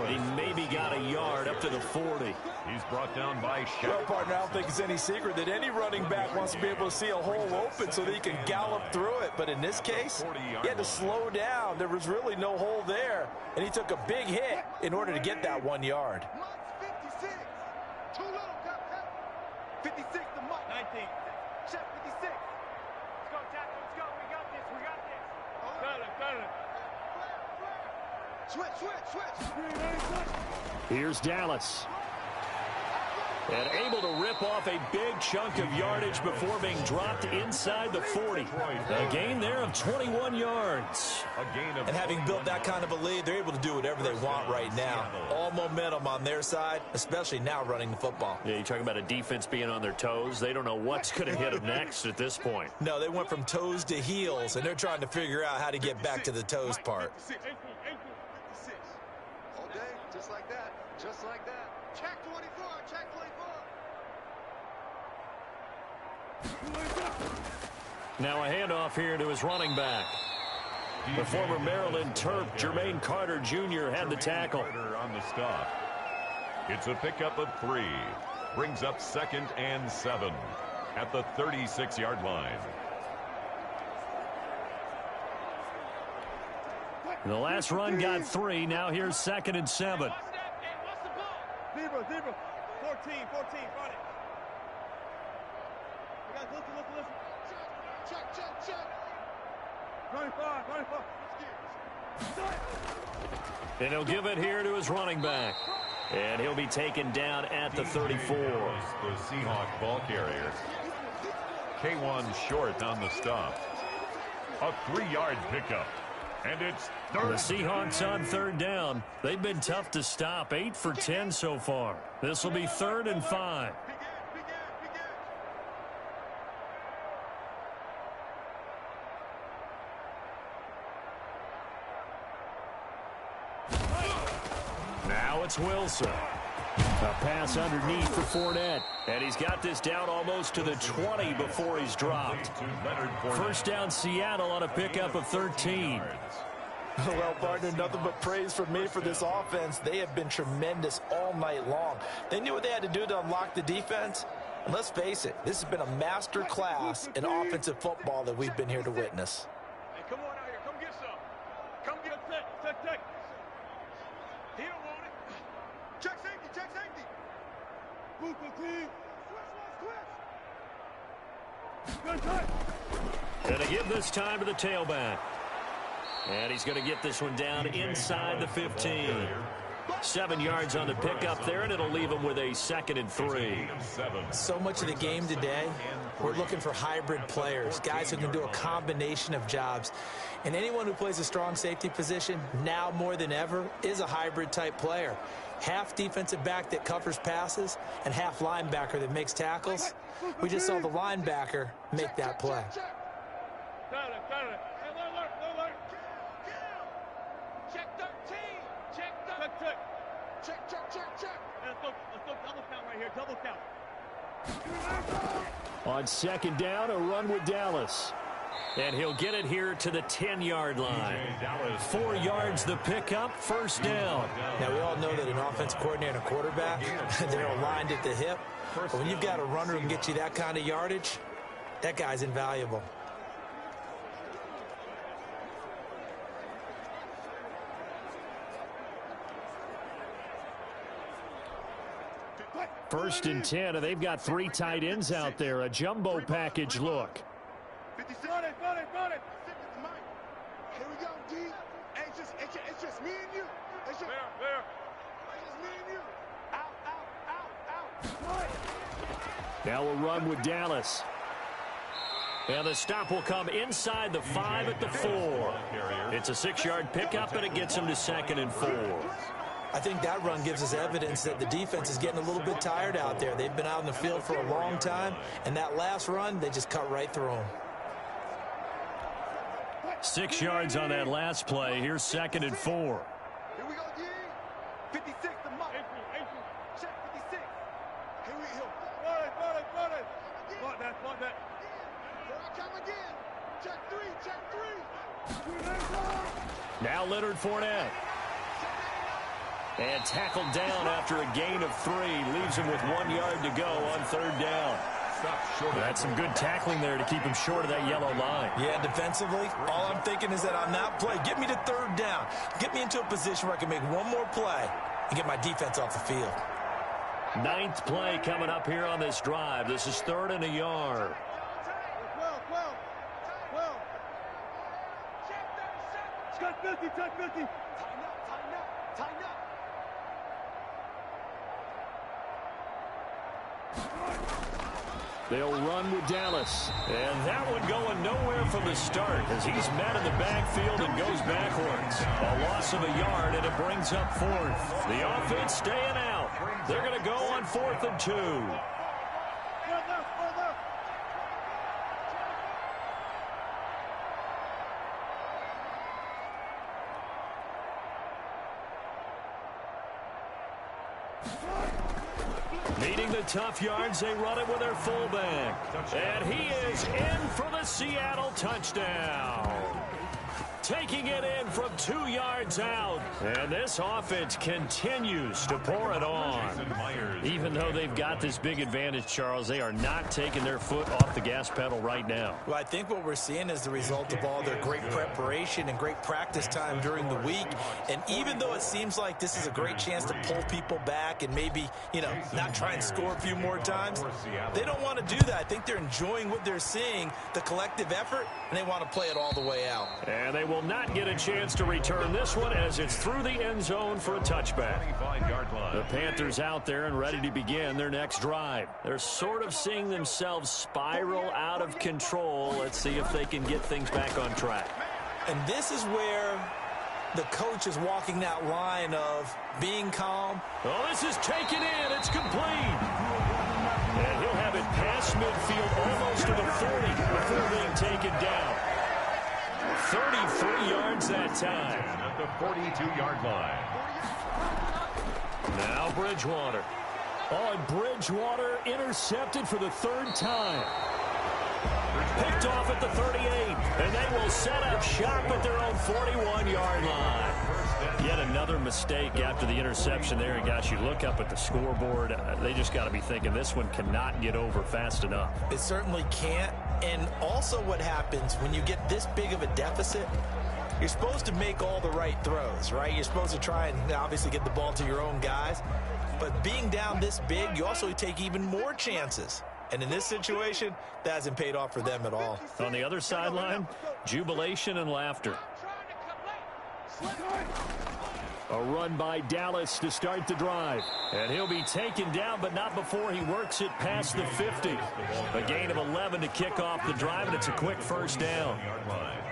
He maybe got a yard up to the 40. He's brought down by Shaq. Well, partner, I don't think it's any secret that any running back wants to be able to see a hole open so that he can gallop through it. But in this case, he had to slow down. There was really no hole there, and he took a big hit in order to get that 1 yard. 56. Too little, Cap. 56 to Mike. 19. Check 56. Let's go, Tackle. Let's go. We got this. Got it. Switch. Here's Dallas. And able to rip off a big chunk of yardage before being dropped inside the 40. A gain there of 21 yards. And having built that kind of a lead, they're able to do whatever they want right now. All momentum on their side, especially now running the football. Yeah, you're talking about a defense being on their toes. They don't know what's going to hit them next at this point. No, they went from toes to heels, and they're trying to figure out how to get back to the toes part. 56. All day, just like that. Just like that. Check 24. Check 24. Now a handoff here to his running back. The former Maryland Terp, Jermaine Carter Jr. had the tackle. On the stop. It's a pickup of 3. Brings up 2nd and 7 at the 36-yard line. The last run got 3. Now here's 2nd and 7. Zebra. 14. Run it. Listen. Check. 95. And he'll give it here to his running back. And he'll be taken down at the 34. The Seahawks ball carrier. K1 short on the stop. A 3-yard pickup. And it's The Seahawks on 3rd down. They've been tough to stop. 8 for 10 so far. This will be 3rd and 5. Now it's Wilson. A pass underneath for Fournette. And he's got this down almost to the 20 before he's dropped. 1st down Seattle on a pickup of 13. Well, partner, nothing but praise from me for this offense. They have been tremendous all night long. They knew what they had to do to unlock the defense. And let's face it, this has been a master class in offensive football that we've been here to witness. Hey, come on out here. Come get some. Come get tech. He don't want it. Check safety. Move the team. Switch. Going to give this time to the tailback. And he's going to get this one down inside the 15. 7 yards on the pickup there, and it'll leave him with a 2nd and 3. So much of the game today, we're looking for hybrid players, guys who can do a combination of jobs. And anyone who plays a strong safety position, now more than ever, is a hybrid type player. Half defensive back that covers passes and half linebacker that makes tackles. We just saw the linebacker make that play. Check 13. Check 13. Check. Let's go double count right here. Double count. On 2nd down, a run with Dallas. And he'll get it here to the 10-yard line. 4 yards the pickup, 1st down. Now, we all know that an offensive coordinator and a quarterback, they're aligned at the hip. But when you've got a runner who can get you that kind of yardage, that guy's invaluable. First and 10, and they've got 3 tight ends out there. A jumbo package look. 50 run it. Here we go, D. It's just me and you. It's just me and you. Out. Now we'll run with Dallas. And the stop will come inside the 5 at the 4. It's a 6-yard pickup, and it gets him to 2nd and 4. I think that run gives us evidence that the defense is getting a little bit tired out there. They've been out in the field for a long time, and that last run, they just cut right through them. 6 yards on that last play. Here's 2nd and 4. Here we go, D. 56 to Mike. Check 56. Here we go. Run it. Block that. Here I come again. Check 3. Now Leonard Fournette. And tackled down after a gain of 3. Leaves him with 1 yard to go on 3rd down. That's some good tackling there to keep him short of that yellow line. Yeah, defensively, all I'm thinking is that on that play, get me to 3rd down. Get me into a position where I can make one more play and get my defense off the field. 9th play coming up here on this drive. This is 3rd and a yard. 12. Check 50. Tighten up. They'll run with Dallas. And that one going nowhere from the start as he's met in the backfield and goes backwards. A loss of a yard, and it brings up 4th. The offense staying out. They're going to go on 4th and 2. Needing the tough yards, they run it with their fullback. And he is in for the Seattle touchdown. Taking it in from 2 yards out. And this offense continues to pour it on. Even though they've got this big advantage, Charles, they are not taking their foot off the gas pedal right now. Well, I think what we're seeing is the result of all their great preparation and great practice time during the week. And even though it seems like this is a great chance to pull people back and maybe, not try and score a few more times, they don't want to do that. I think they're enjoying what they're seeing, the collective effort, and they want to play it all the way out. And they will not get a chance to return this one as it's through the end zone for a touchback. The Panthers out there and ready to begin their next drive. They're sort of seeing themselves spiral out of control. Let's see if they can get things back on track. And this is where the coach is walking that line of being calm. Oh, this is taken in. It's complete. And he'll have it past midfield almost to the 40 before being taken down. 33 yards that time. At the 42-yard line. Now Bridgewater. Oh, and Bridgewater intercepted for the 3rd time. Picked off at the 38. And they will set up shop at their own 41-yard line. Yet another mistake after the interception there. And gosh, you look up at the scoreboard, they just got to be thinking this one cannot get over fast enough. It certainly can't. And also what happens when you get this big of a deficit, you're supposed to make all the right throws, right? You're supposed to try and obviously get the ball to your own guys. But being down this big, you also take even more chances. And in this situation, that hasn't paid off for them at all. On the other sideline, jubilation and laughter. A run by Dallas to start the drive. And he'll be taken down, but not before he works it past the 50. A gain of 11 to kick off the drive, and it's a quick first down.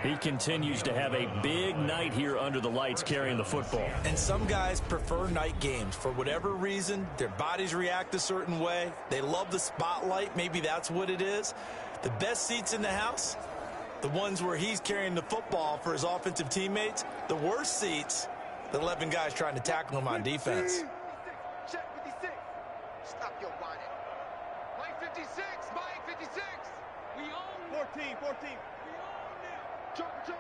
He continues to have a big night here under the lights carrying the football. And some guys prefer night games. For whatever reason, their bodies react a certain way. They love the spotlight. Maybe that's what it is. The best seats in the house, the ones where he's carrying the football for his offensive teammates. The worst seats, the 11 guys trying to tackle him on defense. Check 56. Stop your whining. Mike 56. Mike 56. We own 14. We own them. Joker.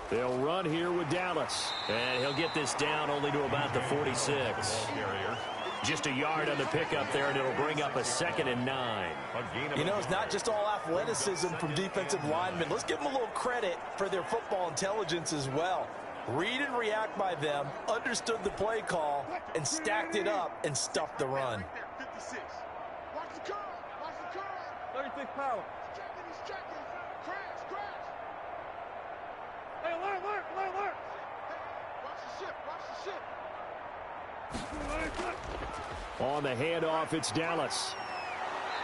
They'll run here with Dallas. And he'll get this down only to about the 46. Just a yard on the pickup there, and it'll bring up a 2nd and 9. You know, it's not just all athleticism from defensive linemen. Let's give them a little credit for their football intelligence as well. Read and react by them, understood the play call, and stacked it up and stuffed the run. 56. Watch the curl. 36 power. He's checking. Crash. Hey, alert. Hey, watch the ship. On the handoff, it's Dallas.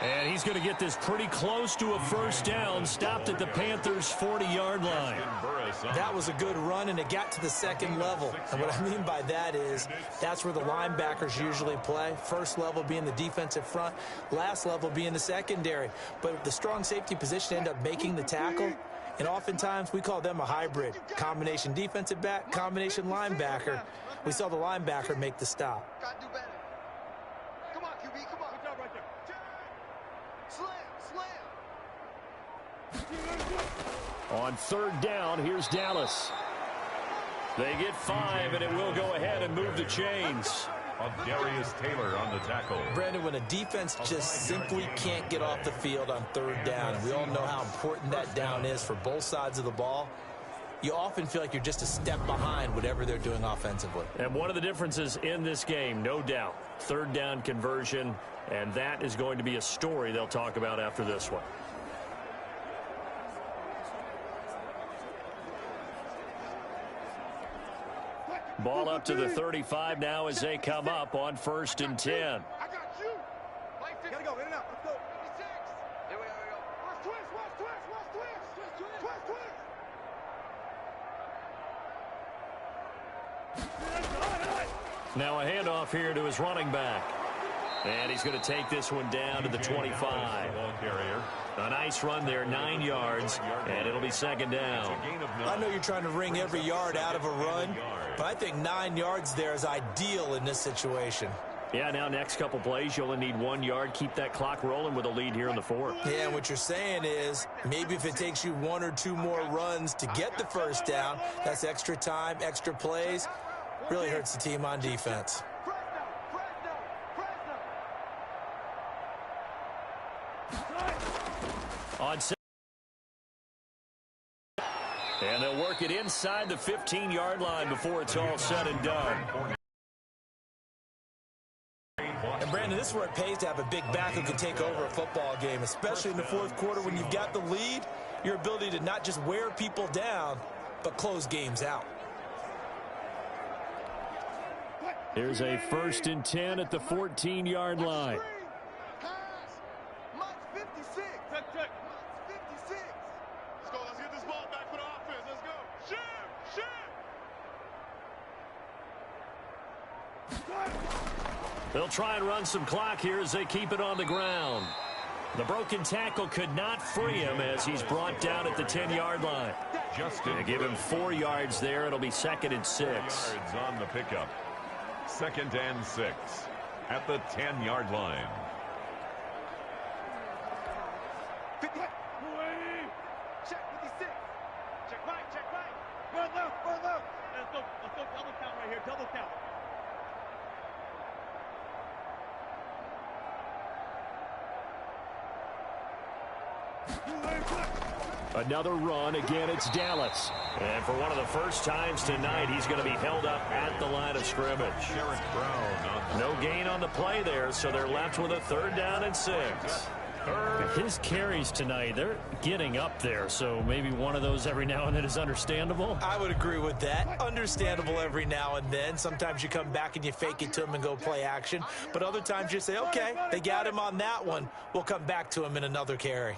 And he's going to get this pretty close to a first down, stopped at the Panthers' 40-yard line. That was a good run, and it got to the second level. And what I mean by that is that's where the linebackers usually play. First level being the defensive front, last level being the secondary. But the strong safety position ended up making the tackle. And oftentimes we call them a hybrid. Combination defensive back, combination linebacker. We saw the linebacker make the stop. Gotta do better. Come on, QB, come on. Good job right there. Slam. On third down, here's Dallas. They get 5, and it will go ahead and move the chains. Darius Taylor on the tackle. Brandon, when a defense just simply can't get off the field on third down, we all know how important that down is for both sides of the ball. You often feel like you're just a step behind whatever they're doing offensively. And one of the differences in this game, no doubt, third down conversion, and that is going to be a story they'll talk about after this one. Ball up to the 35 now as they come up on 1st and 10. I got you. Gotta go. In and out. Let's go. 56. Here we go. Watch twist. Now a handoff here to his running back. And he's going to take this one down to the 25. A nice run there, 9 yards, and it'll be 2nd down. I know you're trying to wring every yard out of a run, but I think 9 yards there is ideal in this situation. Yeah, now next couple plays, you only need 1 yard. Keep that clock rolling with a lead here in the 4th. Yeah, and what you're saying is maybe if it takes you 1 or 2 more runs to get the first down, that's extra time, extra plays. Really hurts the team on defense. And they'll work it inside the 15-yard line before it's all said and done. And, Brandon, this is where it pays to have a big back who can take over a football game, especially in the 4th quarter when you've got the lead, your ability to not just wear people down, but close games out. Here's a 1st and 10 at the 14-yard line. They'll try and run some clock here as they keep it on the ground. The broken tackle could not free him as he's brought down at the 10-yard line. They give him 4 yards there. It'll be 2nd and 6. Yards on the pickup. 2nd and 6 at the 10-yard line. Check 56. Check right. Run left. Let's go double count right here. Double count. Another run. Again, it's Dallas. And for one of the first times tonight, he's going to be held up at the line of scrimmage. Derek Brown. No gain on the play there, so they're left with a 3rd down and 6. His carries tonight, they're getting up there, so maybe one of those every now and then is understandable. I would agree with that. Understandable every now and then. Sometimes you come back and you fake it to him and go play action. But other times you say, okay, they got him on that one. We'll come back to him in another carry.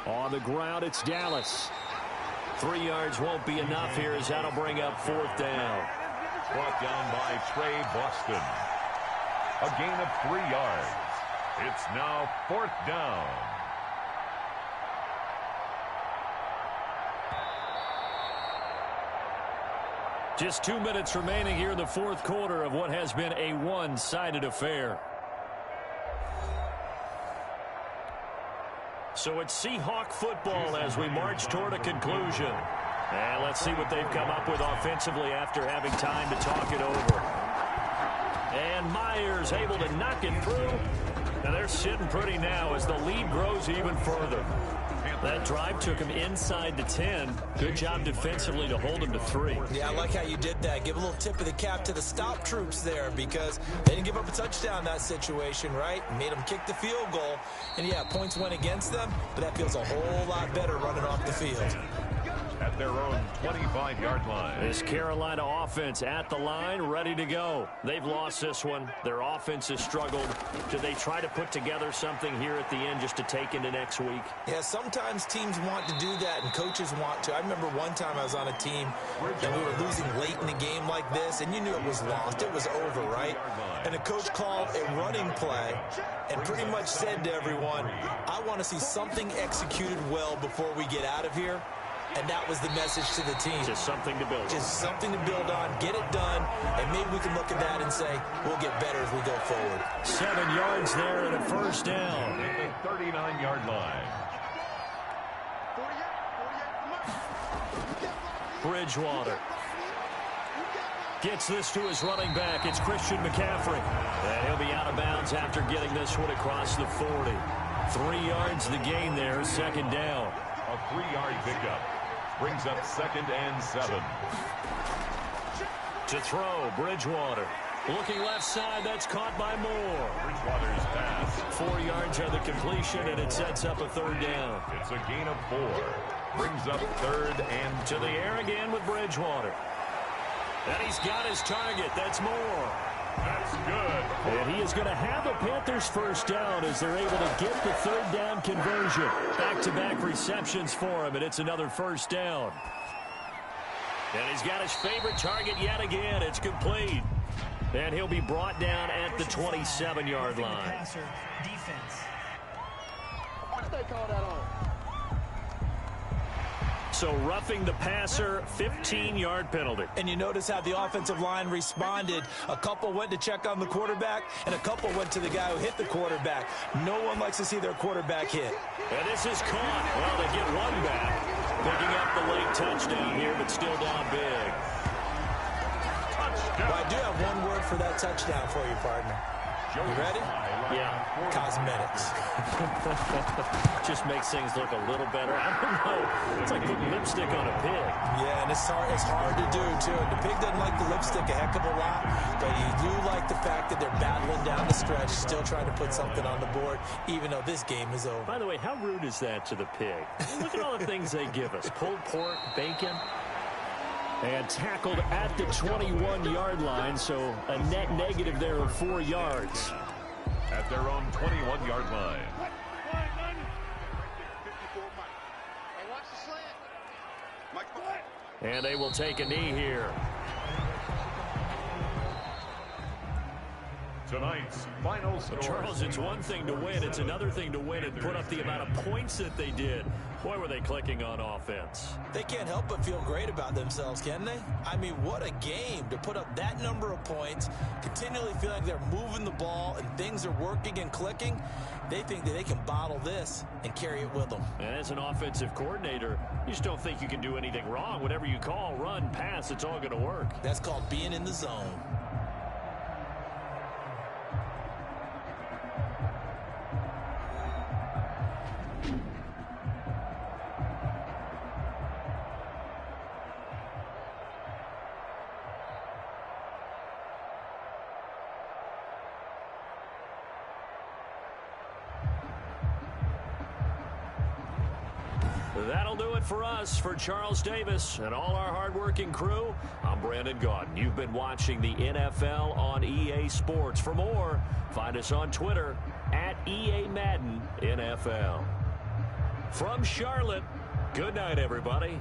On the ground, it's Dallas. 3 yards won't be enough here as that'll bring up 4th down. Brought down by Trey Boston. A gain of 3 yards. It's now 4th down. Just 2 minutes remaining here in the 4th quarter of what has been a one-sided affair. So it's Seahawk football as we march toward a conclusion. And let's see what they've come up with offensively after having time to talk it over. And Myers able to knock it through. And they're sitting pretty now as the lead grows even further. That drive took him inside the 10. Good job defensively to hold him to 3. Yeah, I like how you did that. Give a little tip of the cap to the stop troops there because they didn't give up a touchdown in that situation, right? Made them kick the field goal. And, yeah, points went against them, but that feels a whole lot better running off the field. At their own 25-yard line. This Carolina offense at the line, ready to go. They've lost this one. Their offense has struggled. Do they try to put together something here at the end just to take into next week? Yeah, sometimes teams want to do that and coaches want to. I remember one time I was on a team and we were losing late in a game like this, and you knew it was lost. It was over, right? And the coach called a running play and pretty much said to everyone, I want to see something executed well before we get out of here. And that was the message to the team. Just something to build on. Just something to build on, get it done, and maybe we can look at that and say, we'll get better as we go forward. 7 yards there and a 1st down. At the 39-yard line. Bridgewater gets this to his running back. It's Christian McCaffrey. And he'll be out of bounds after getting this one across the 40. 3 yards the gain there, 2nd down. A 3-yard pickup. Brings up 2nd and 7. To throw, Bridgewater. Looking left side, that's caught by Moore. Bridgewater's pass. 4 yards on the completion, and it sets up a 3rd down. It's a gain of 4. Brings up 3rd and to the air again with Bridgewater. And he's got his target. That's Moore. That's good. And he is going to have a Panthers 1st down as they're able to get the 3rd down conversion. Back-to-back receptions for him, and it's another 1st down. And he's got his favorite target yet again. It's complete. And he'll be brought down at the 27-yard line. Defense. What they call that on? So roughing the passer, 15-yard penalty. And you notice how the offensive line responded. A couple went to check on the quarterback, and a couple went to the guy who hit the quarterback. No one likes to see their quarterback hit. And this is caught. Well, they get one back. Picking up the late touchdown here, but still down big. Well, I do have one word for that touchdown for you, partner. You ready? Yeah. Cosmetics. Just makes things look a little better. I don't know. It's like putting lipstick on a pig. Yeah, and it's hard to do, too. And the pig doesn't like the lipstick a heck of a lot, but you do like the fact that they're battling down the stretch, still trying to put something on the board, even though this game is over. By the way, how rude is that to the pig? Look at all the things they give us. Pulled pork, bacon. And tackled at the 21-yard line, so a net negative there of 4 yards. At their own 21-yard line. And they will take a knee here. Tonight's final score. Charles, it's one thing to win. It's another thing to win and put up the amount of points that they did. Boy, were they clicking on offense. They can't help but feel great about themselves, can they? I mean, what a game to put up that number of points, continually feel like they're moving the ball and things are working and clicking. They think that they can bottle this and carry it with them. And as an offensive coordinator, you just don't think you can do anything wrong. Whatever you call, run, pass, it's all going to work. That's called being in the zone. That'll do it for us. For Charles Davis and all our hardworking crew, I'm Brandon Gaudin. You've been watching the NFL on EA Sports. For more, find us on Twitter at EA Madden NFL. From Charlotte, good night, everybody.